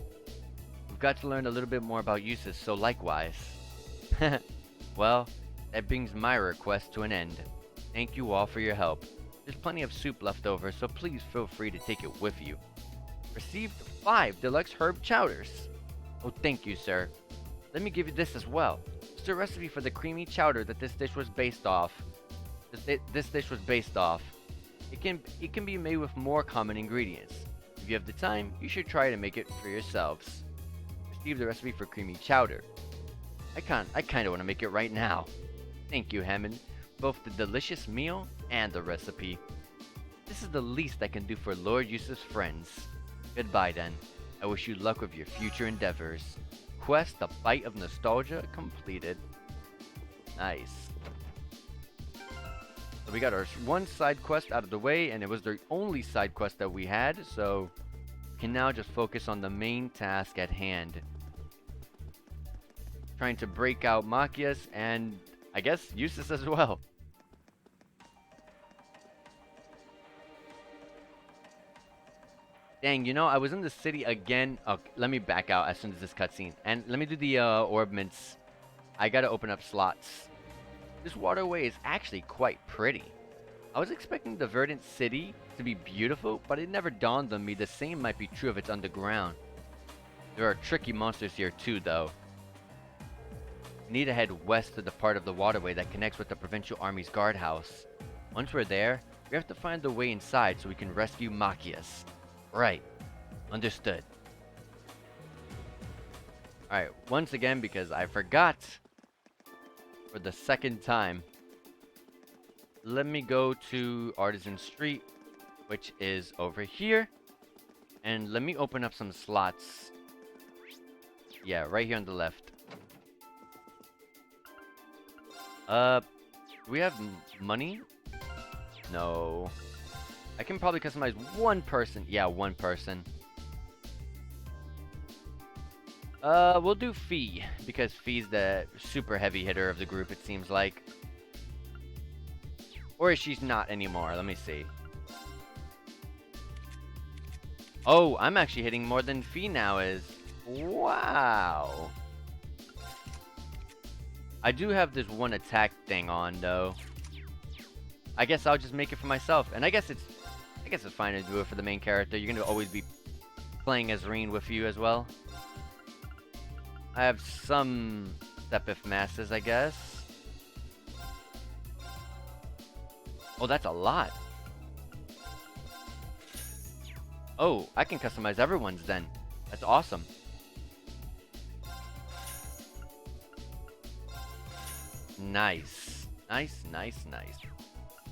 We've got to learn a little bit more about Jusis, so likewise. Well, that brings my request to an end. Thank you all for your help. There's plenty of soup left over, so please feel free to take it with you. Received 5 deluxe herb chowders. Oh, thank you, sir. Let me give you this as well. It's a recipe for the creamy chowder that this dish was based off. It can be made with more common ingredients. If you have the time, you should try to make it for yourselves. Receive the recipe for creamy chowder. I kind of want to make it right now. Thank you, Hammond. Both the delicious meal and the recipe. This is the least I can do for Lord Jusis' friends. Goodbye then. I wish you luck with your future endeavors. Quest A Bite of Nostalgia completed. Nice. So we got our one side quest out of the way, and it was the only side quest that we had, so we can now just focus on the main task at hand. Trying to break out Machias and I guess Jusis as well. Dang, you know, I was in the city again. Oh, let me back out as soon as this cutscene. And let me do the orb mints. I gotta open up slots. This waterway is actually quite pretty. I was expecting the verdant city to be beautiful, but it never dawned on me the same might be true of its underground. There are tricky monsters here too, though. We need to head west to the part of the waterway that connects with the Provincial Army's guardhouse. Once we're there, we have to find the way inside so we can rescue Machias. Right. Understood. Alright, once again, because I forgot for the second time, let me go to Artisan Street, which is over here, and let me open up some slots. Yeah, right here on the left. Do we have money? No. I can probably customize one person. Yeah, one person. We'll do Fee, because Fee's the super heavy hitter of the group, it seems like. Or is she not anymore? Let me see. Oh, I'm actually hitting more than Fee now is. Wow. I do have this one attack thing on, though. I guess I'll just make it for myself. And I guess it's fine to do it for the main character. You're going to always be playing as Reen with you as well. I have some Sepith masses, I guess. Oh, that's a lot. Oh, I can customize everyone's then. That's awesome. Nice. Nice, nice, nice.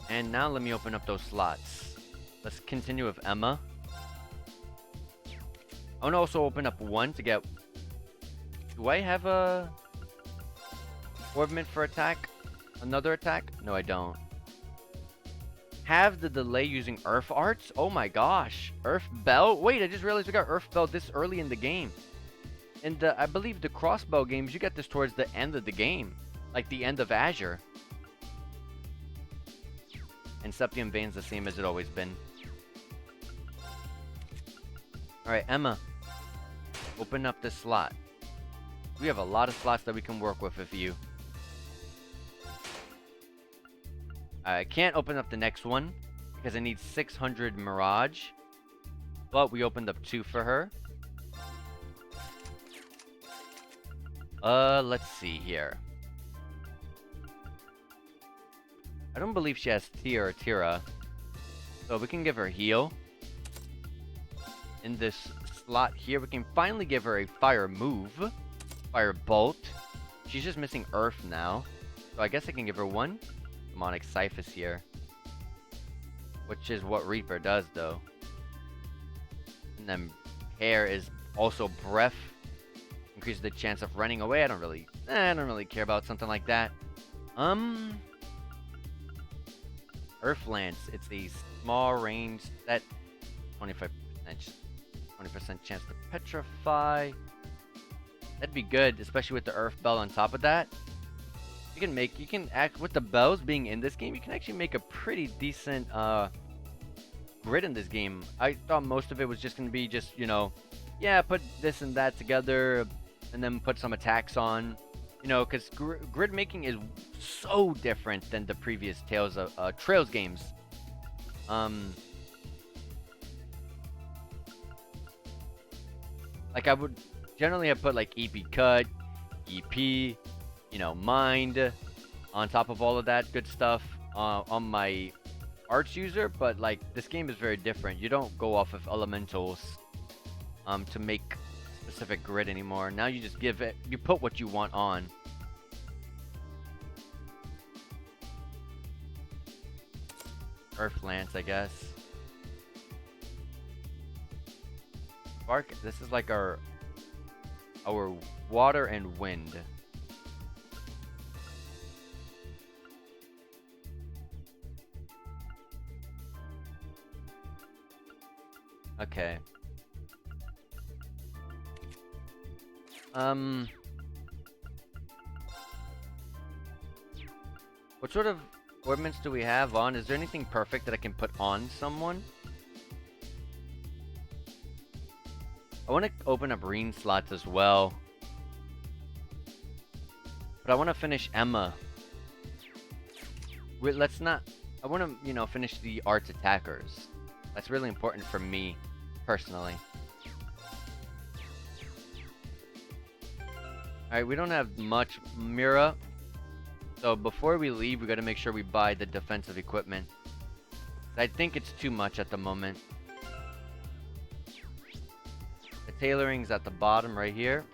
And now let me open up those slots. Let's continue with Emma. I want to also open up one to get... Do I have a... Orb mint for attack? Another attack? No, I don't. Have the delay using Earth Arts? Oh my gosh. Earth Bell? Wait, I just realized we got Earth Bell this early in the game. In the, I believe the crossbow games, you get this towards the end of the game. Like the end of Azure. And Septium Vein's the same as it always been. Alright, Emma. Open up this slot. We have a lot of slots that we can work with you. I can't open up the next one because I need 600 Mirage. But we opened up 2 for her. Let's see here. I don't believe she has Tia or Tira. So we can give her heal. In this slot here, we can finally give her a fire move. Fire bolt. She's just missing earth now. So I guess I can give her 1 demonic Cyphus here. Which is what Reaper does though. And then hair is also breath. Increases the chance of running away. I don't really care about something like that. Earth Lance. It's a small range set. 25% chance to petrify. That'd be good, especially with the Earth Bell on top of that. You can act with the bells being in this game. You can actually make a pretty decent grid in this game. I thought most of it was just gonna be you know, yeah, put this and that together, and then put some attacks on. You know, because grid making is so different than the previous Trails games. Like I would generally have put like EP cut, EP, you know, mind on top of all of that good stuff on my arts user, but like this game is very different. You don't go off of elementals to make specific grid anymore. Now you just you put what you want on. Earth Lance, I guess. Spark, this is like our water and wind. Okay. What sort of ornaments do we have on? Is there anything perfect that I can put on someone? I want to open up Reen slots as well. But I want to finish Emma. Let's not... I want to, you know, finish the arts attackers. That's really important for me, personally. Alright, we don't have much Mira. So before we leave, we got to make sure we buy the defensive equipment. I think it's too much at the moment. The tailoring's at the bottom right here.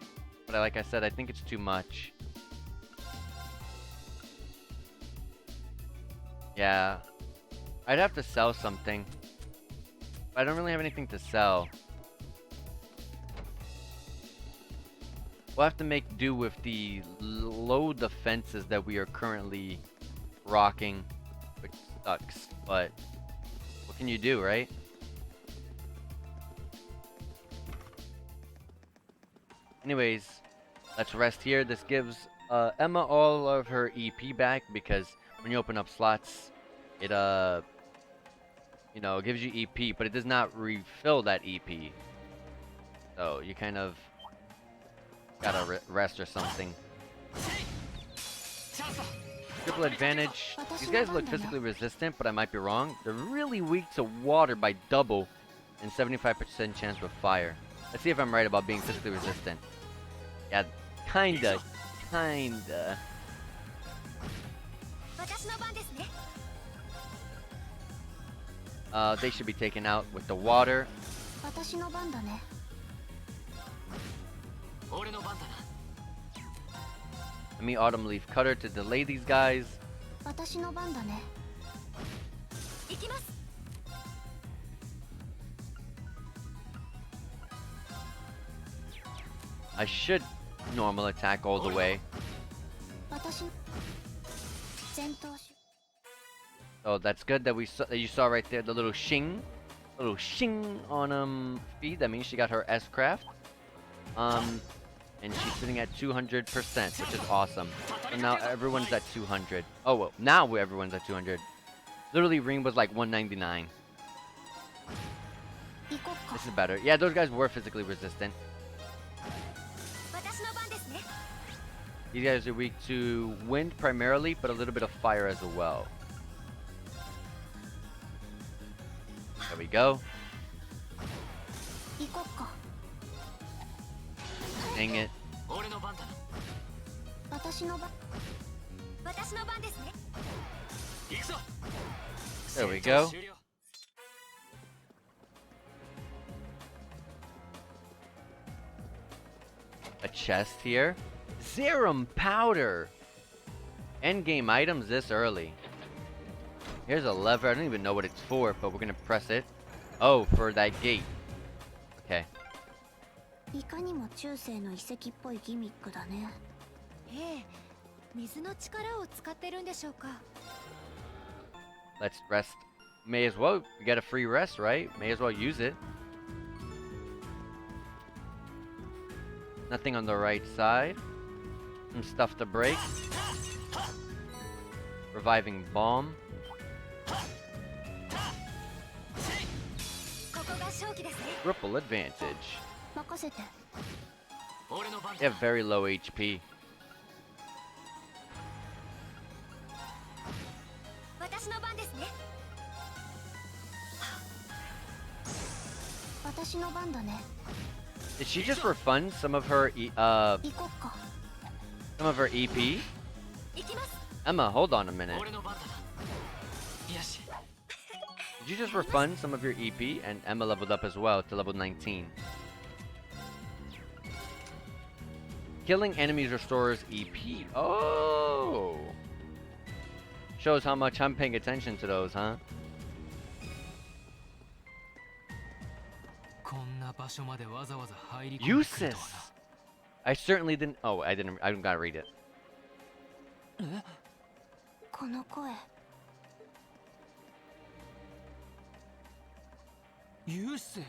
But like I said, I think it's too much. Yeah. I'd have to sell something. But I don't really have anything to sell. We'll have to make do with the low defenses that we are currently rocking, which sucks, but what can you do, right? Anyways, let's rest here. This gives Emma all of her EP back, because when you open up slots, it you know, it gives you EP, but it does not refill that EP. So you kind of gotta rest or something. Triple advantage. These guys look physically resistant, but I might be wrong. They're really weak to water by double, and 75% chance with fire. Let's see if I'm right about being physically resistant. Yeah, kinda. They should be taken out with the water. Let me Autumn Leaf Cutter to delay these guys. I should normal attack all the way. So that's good that that you saw right there the little shing on feed. That means she got her S craft. And she's sitting at 200%, which is awesome. So now everyone's at 200. Oh well, now everyone's at 200. Literally, ring was like 199. 行こっか。 This is better. Yeah, those guys were physically resistant. 私の番ですね。 These guys are weak to wind primarily, but a little bit of fire as well. There we go. 行こっか。 Dang it. 俺の番だな。私の番。私の番ですね。行くぞ。 There we 戦闘 go. 終了。 A chest here. Serum powder. Endgame items this early. Here's a lever. I don't even know what it's for, but we're gonna press it. Oh, for that gate. Okay. いかにも中世の遺跡っぽいギミックだね。ええ、水の力を使ってるんでしょうか。 Let's rest. May as well. We got a free rest, right? May as well use it. Nothing on the right side. Some stuff to break. Reviving bomb. ここが正気ですね。 Ripple advantage. 任せて。俺の番 They だ have。very low HP. 私の番ですね。私の番だね。 Did she just refund some of her行こっか。 some of her EP? 行きます。 Emma, hold on a minute. 俺の番だな。よし。 Did you just refund some of your EP? And Emma leveled up as well to level 19. Killing enemies restores EP. Oh! Shows how much I'm paying attention to those, huh? こんな場所までわざわざ入り込んでくる Jusis! とはな。 I certainly didn't. Oh, I don't gotta read it. この声。ユース。よ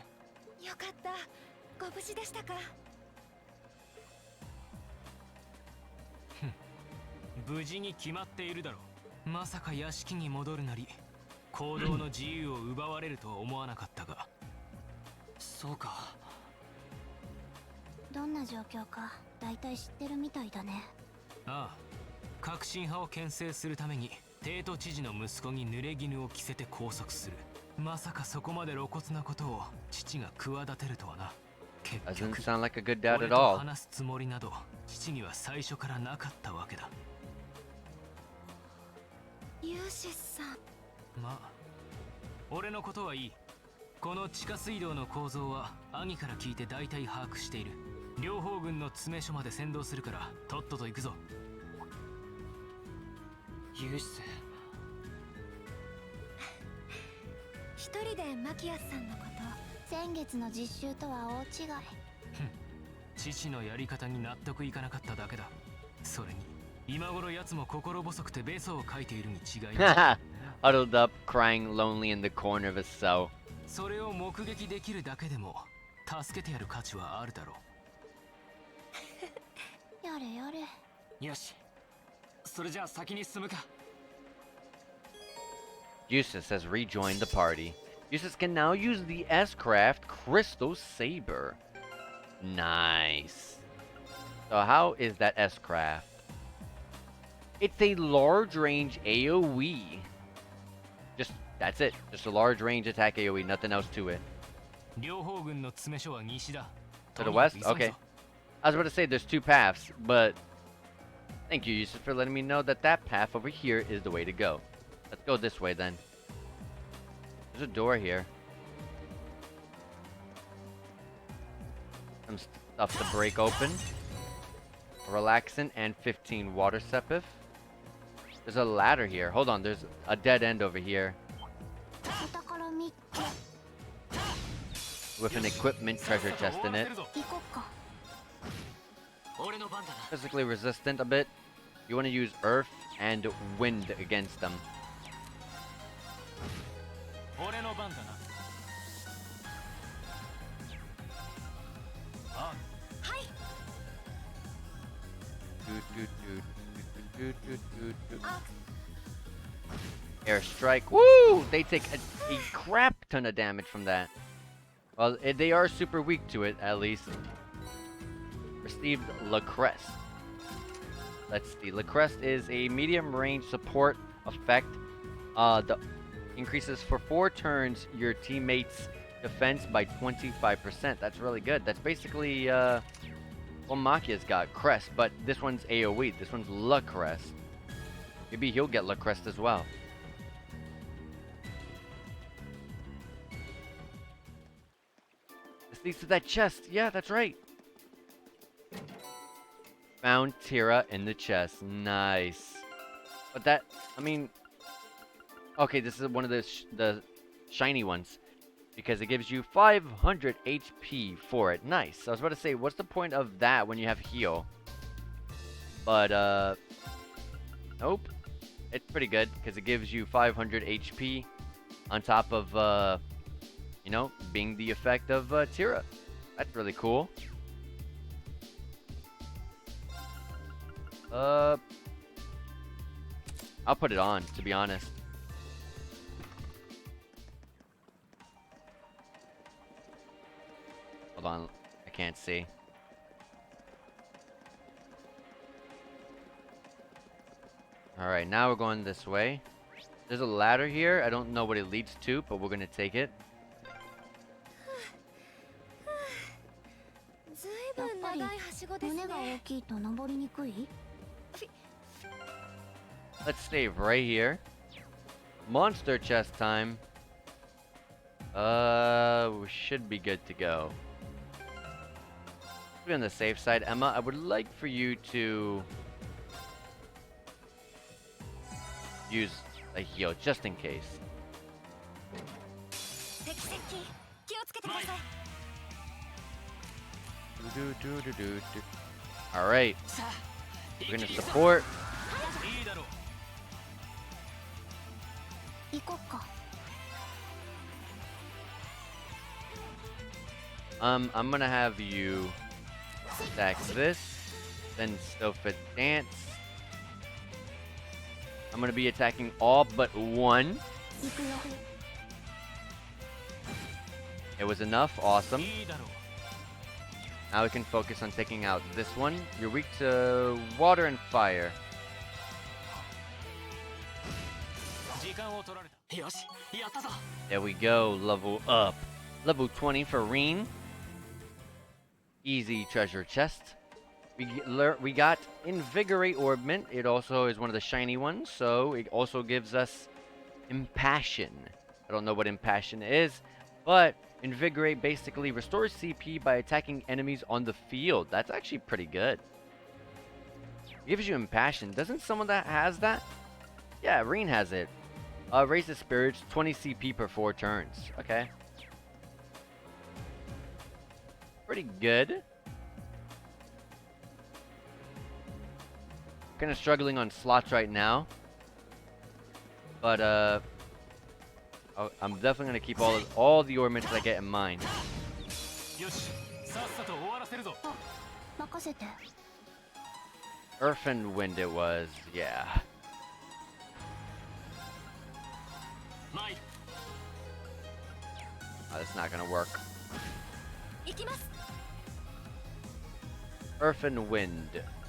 かった。ご無事でしたか。無事に決まっているだろう。まさか屋敷に戻るなり行動の自由を奪われるとは思わなかったが。そうか。どんな状況か大体知ってるみたいだね。ああ、革新派を牽制するために帝都知事の息子に濡れ衣を着せて拘束する。まさかそこまで露骨なことを父が企てるとはな。結 Doesn't 局 sound like a good dad 俺 at と all. 話すつもりなど父には最初からなかったわけだ。ユーシスさん。まあ俺のことはいい。この地下水道の構造は兄から聞いて大体把握している。両方軍の詰め所まで先導するからとっとと行くぞ。ユース。一人でマキアスさんのこと。先月の実習とは大違い。父のやり方に納得いかなかっただけだ。それに今頃奴も心細くてベソを書いているに違いない。Huddled up, crying lonely in the corner of his cell. それを目撃できるだけでも助けてやる価値はあるだろう。やれやれ。よし。それじゃあ先に進むか。Jusis has rejoined the party. Jusis can now use the S-Craft Crystal Saber. Nice. So how is that S-Craft? It's a large range AoE. That's it. Just a large range attack AoE, nothing else to it. 両方軍の詰め所は西だ。 To the west? Okay. I was about to say there's two paths, but thank you, Jusis, for letting me know that that path over here is the way to go. Let's go this way then. There's a door here. Some stuff to break open. A relaxant and 15 water sepith. There's a ladder here. Hold on, there's a dead end over here. お宝ミッケ。 With an equipment treasure chest in it. 行こっか。俺の番だな。 Physically resistant a bit. You want to use earth and wind against them. 俺の番だな。あ、はい。 Do, do, do, do, do, do, do, do. あ、Airstrike. Woo! They take a crap ton of damage from that. Well, they are super weak to it, at least. Received La Crest. Let's see. La Crest is a medium range support effect. The increases for 4 turns your teammates' defense by 25%. That's really good. That's basically, well, Machia's got Crest, but this one's AoE. This one's La Crest. Maybe he'll get La Crest as well. This leads to that chest. Yeah, that's right. Found Tira in the chest. Nice. But that, I mean, okay, this is one of the shiny ones because it gives you 500 HP for it. Nice. I was about to say, what's the point of that when you have heal? But nope. It's pretty good because it gives you 500 HP on top of you know, being the effect of Tira. That's really cool. I'll put it on, to be honest. Hold on, I can't see. Alright, now we're going this way. There's a ladder here. I don't know what it leads to, but we're gonna take it. ずいぶん長いはしごですね。胸が大きいと登りにくい？ Let's stay right here. Monster chest time. We should be good to go. Be on the safe side. Emma, I would like for you to use a heal just in case. Alright. We're gonna support. I'm gonna have you stack this, then Stofit Dance. I'm gonna be attacking all but one. It was enough, awesome. Now we can focus on taking out this one. You're weak to water and fire. There we go, level up. Level 20 for Reen. Easy treasure chest. We got Invigorate Orbment. It also is one of the shiny ones, so it also gives us Impassion. I don't know what Impassion is, but Invigorate basically restores CP by attacking enemies on the field. That's actually pretty good. It gives you Impassion. Doesn't someone that has that? Yeah, Reen has it. Raises spirits, 20 CP per 4 turns. Okay. Pretty good. Kind of struggling on slots right now. But, I'm definitely going to keep all the ornaments I get in mind. Earth and Wind it was, yeah. Oh, that's not gonna work. Earth and Wind.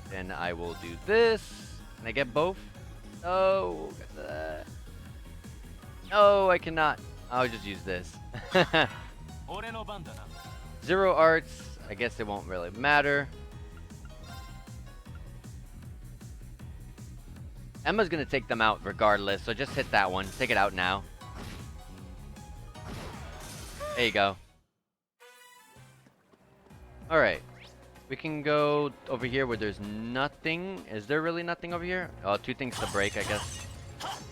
Then I will do this. Can I get both? No. No, I cannot. I'll just use this. 0 arts. I guess it won't really matter. Emma's gonna take them out regardless, so just hit that one. Take it out now. There you go. Alright. We can go over here where there's nothing. Is there really nothing over here? Oh, 2 things to break, I guess.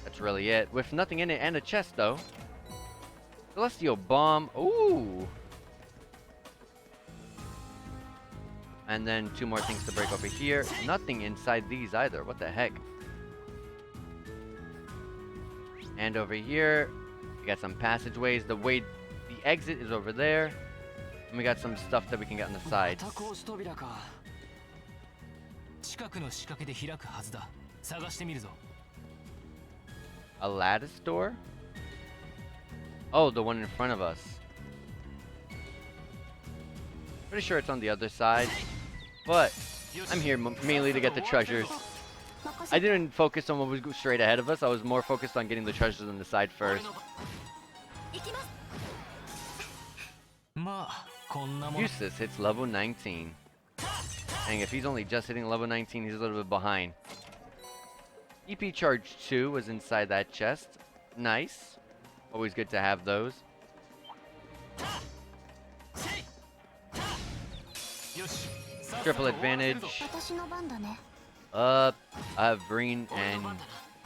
That's really it. With nothing in it and a chest, though. Celestial Bomb. Ooh. And then 2 more things to break over here. Nothing inside these either. What the heck? And over here, we got some passageways. The exit is over there. And we got some stuff that we can get on the sides. A lattice door? Oh, the one in front of us. Pretty sure it's on the other side. But I'm here mainly to get the treasures. I didn't focus on what was straight ahead of us. I was more focused on getting the treasures on the side first. Jusis hits level 19. Dang, if he's only just hitting level 19, he's a little bit behind. EP charge 2 was inside that chest. Nice. Always good to have those. Triple advantage. I have green and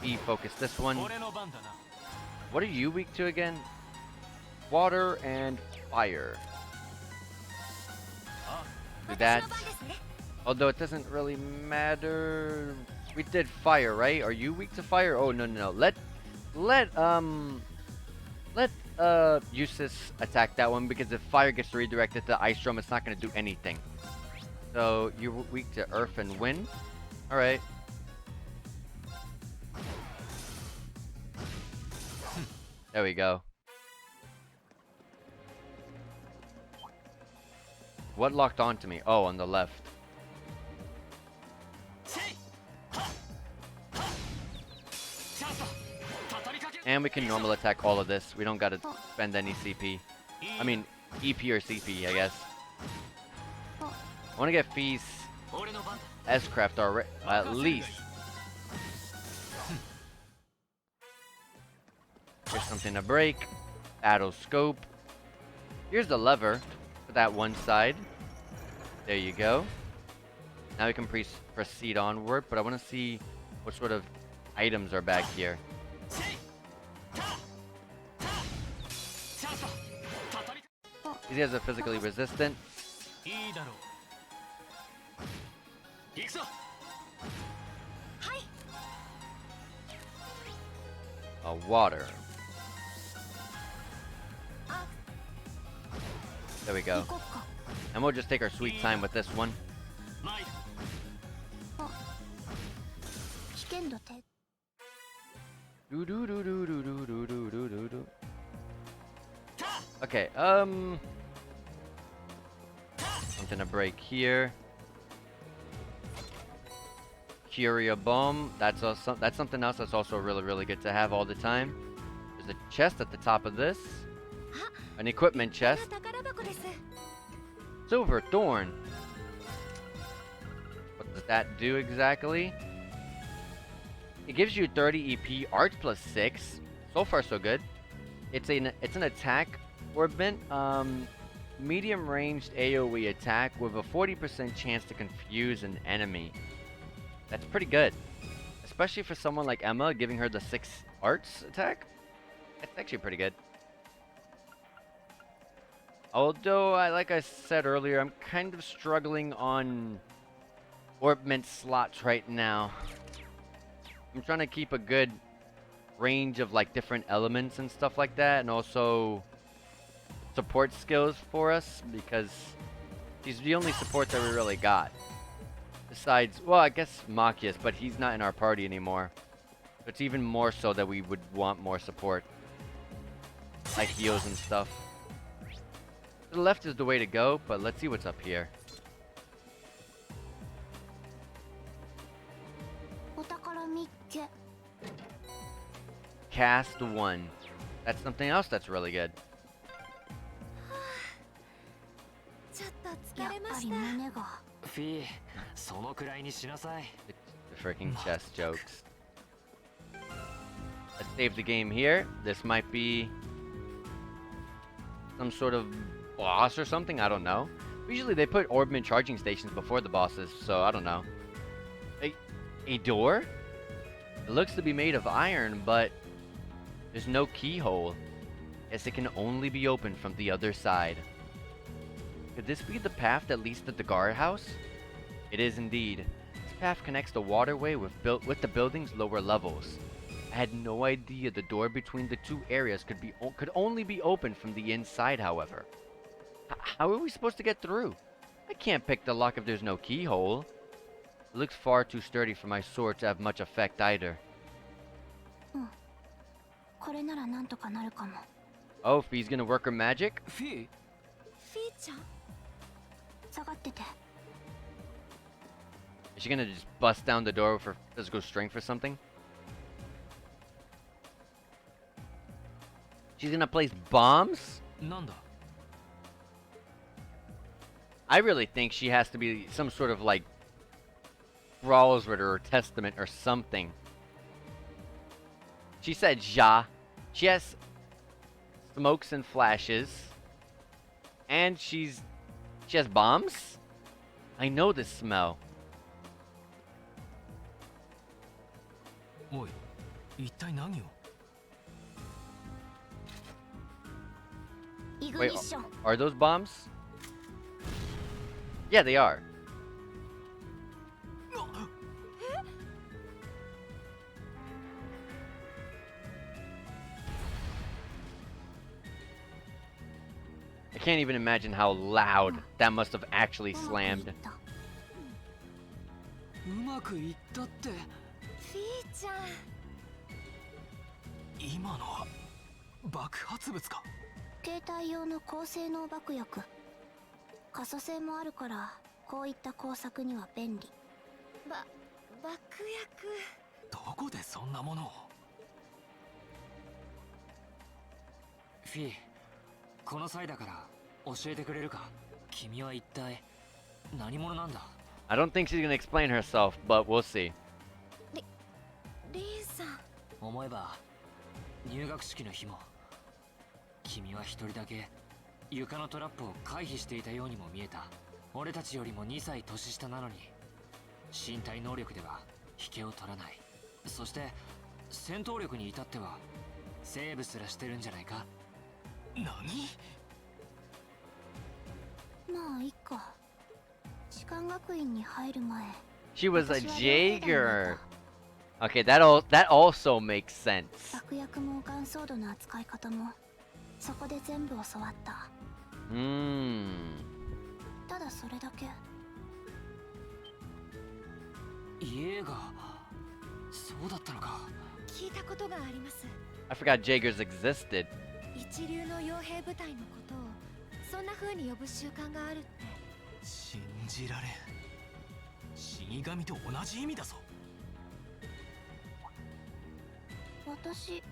E focus this one. What are you weak to again? Water and fire. Do that. Although it doesn't really matter. We did fire, right? Are you weak to fire? Oh no no no. Let Jusis attack that one, because if fire gets redirected to Ice Drum, it's not gonna do anything. So you're weak to earth and wind. All right. There we go. What locked onto me? Oh, on the left. And we can normal attack all of this. We don't gotta spend any CP. I mean, EP or CP, I guess. I wanna get Feast S-Craft already, at least. Here's something to break. Battle Scope. Here's the lever for that one side. There you go. Now we can proceed onward, but I want to see what sort of items are back here. These guys are physically resistant. Water. There we go. And we'll just take our sweet time with this one. Okay, something to break here. Curia Bomb. That's something else that's also really good to have all the time. There's a chest at the top of this. An equipment chest. Silver Thorn. What does that do exactly? It gives you 30 EP, Arts plus 6. So far so good. It's an attack orbment, medium ranged AoE attack with a 40% chance to confuse an enemy. That's pretty good, especially for someone like Emma, giving her the 6 arts attack. That's actually pretty good. Although, like I said earlier, I'm kind of struggling on orbment slots right now. I'm trying to keep a good range of like different elements and stuff like that, and also support skills for us, because she's the only support that we really got. Besides, well, I guess Machias, but he's not in our party anymore. It's even more so that we would want more support, like heals and stuff. To the left is the way to go, but let's see what's up here. Cast 1. That's something else that's really good. Fee, そのくらいにしなさい. The freaking chest jokes. Let's save the game here. This might be some sort of boss or something. I don't know. Usually they put orbment charging stations before the bosses, so I don't know. A door? It looks to be made of iron, but there's no keyhole. Guess it can only be opened from the other side. Could this be the path that leads to the guardhouse? It is indeed. This path connects the waterway with the building's lower levels. I had no idea the door between the two areas could only be opened from the inside, however. How are we supposed to get through? I can't pick the lock if there's no keyhole. It looks far too sturdy for my sword to have much effect either. これならなんとかなるかも。 Oh, Fee's gonna work her magic? フィー。フィーちゃん、下がってて。 Is she gonna just bust down the door with her physical strength or something? She's gonna place bombs? なんだ。 I really think she has to be some sort of like Rawls Ritter or Testament or something. She said Ja. She has smokes and flashes. And she has bombs? I know this smell. おい、一体何を。イグ Wait, ニッション。 are those bombs? Yeah, they are. I can't even imagine how loud that must have actually うまくい slammed. った。うまくいったって。フィーちゃん、今のは爆発物か。携帯用の高性能爆薬。可塑性もあるからこういった工作には便利。爆薬。どこでそんなものを。フィー、この際だから教えてくれるか。君は一体何者なんだ。 I don't think she's gonna explain herself, but we'll see. リンさん、思えば入学式の日も君は一人だけ床のトラップを回避していたようにも見えた。俺たちよりも2歳年下なのに身体能力では引けを取らない。そして戦闘力に至ってはセーブすらしてるんじゃないか。何。まあいいか。士官学院に入る前、 She was a 私は両兵団にい Jaeger. た。 Okay, that also makes sense. 爆薬もガンソードの扱い方もそこで全部教わった。 ただそれだけ。イエーガー、そうだったのか。聞いたことがあります。 I forgot Jaegers existed. 一流の傭兵部隊のことをそんな風に呼ぶ習慣があるって。信じられん。死神と同じ意味だぞ。私、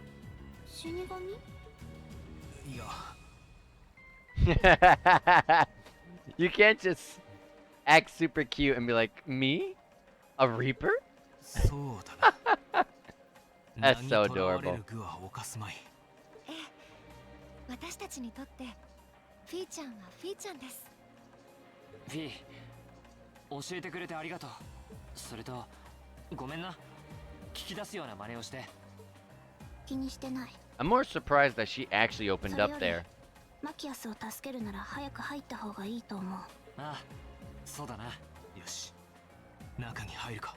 死神？いや。You can't just act super cute and be like, me? A Reaper? そうだな。 That's so 名にとらわれ adorable. る具は犯すまい。ええ、私たちにとってフィーちゃんはフィーちゃんです。フィー、教えてくれてありがとう。それとごめんな、聞き出すような真似をして。気にしてない。 I'm more surprised that she actually opened up there. マキアスを助けるなら早く入った方がいいと思う。ああ、そうだな。よし、中に入るか。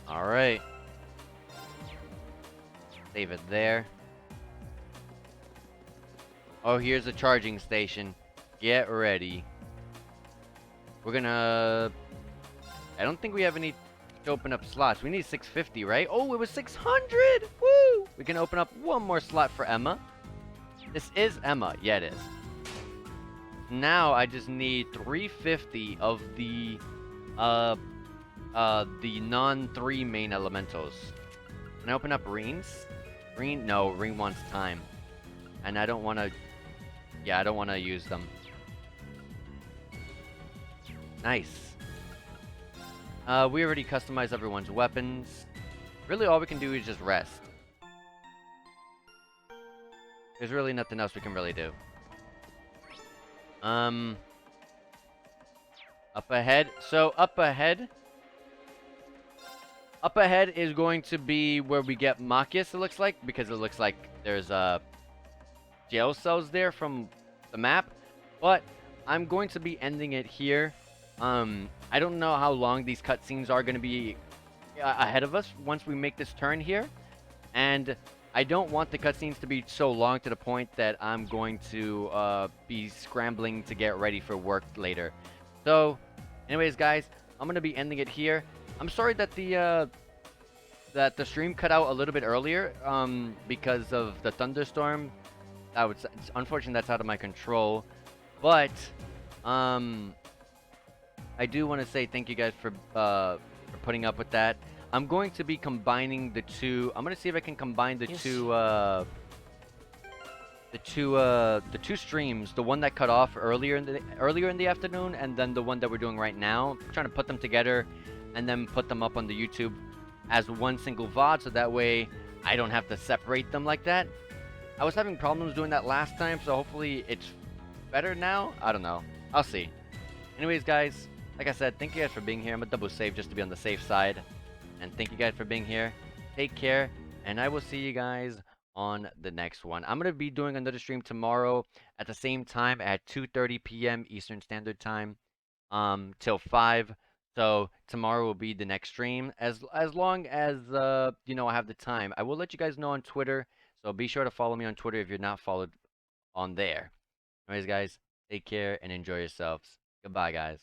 Alright. Save it there. Oh, here's a charging station. Get ready. We're gonna... I don't think we have any to open up slots. We need 650, right? Oh, it was 600! Woo! We can open up one more slot for Emma. This is Emma. Yeah, it is. Now I just need 350 of the non-3 main elementals. Can I open up Reen's? Reen? No, Reen wants time. And I don't want to... Yeah, I don't want to use them. Nice. We already customized everyone's weapons. Really, all we can do is just rest. There's really nothing else we can really do. Up ahead. So, up ahead... Up ahead is going to be where we get Machias, it looks like, because it looks like there's jail cells there from the map. But I'm going to be ending it here. I don't know how long these cutscenes are going to be ahead of us once we make this turn here. And I don't want the cutscenes to be so long to the point that I'm going to be scrambling to get ready for work later. So, anyways, guys, I'm going to be ending it here. I'm sorry that the that the stream cut out a little bit earlier because of the thunderstorm. It's unfortunate that's out of my control, but I do want to say thank you guys for putting up with that. I'm going to be combining the two. I'm going to see if I can combine the two streams, the one that cut off earlier in the afternoon, and then the one that we're doing right now. I'm trying to put them together and then put them up on the YouTube as one single VOD, so that way I don't have to separate them like that. I was having problems doing that last time, so hopefully it's better now. I don't know. I'll see. Anyways, guys, like I said, thank you guys for being here. I'm gonna double save just to be on the safe side. And thank you guys for being here. Take care, and I will see you guys on the next one. I'm gonna be doing another stream tomorrow at the same time at 2:30 p.m. Eastern Standard Time, till 5. So tomorrow will be the next stream. As long as you know, I have the time. I will let you guys know on Twitter. So be sure to follow me on Twitter if you're not followed on there. Anyways, guys, take care and enjoy yourselves. Goodbye, guys.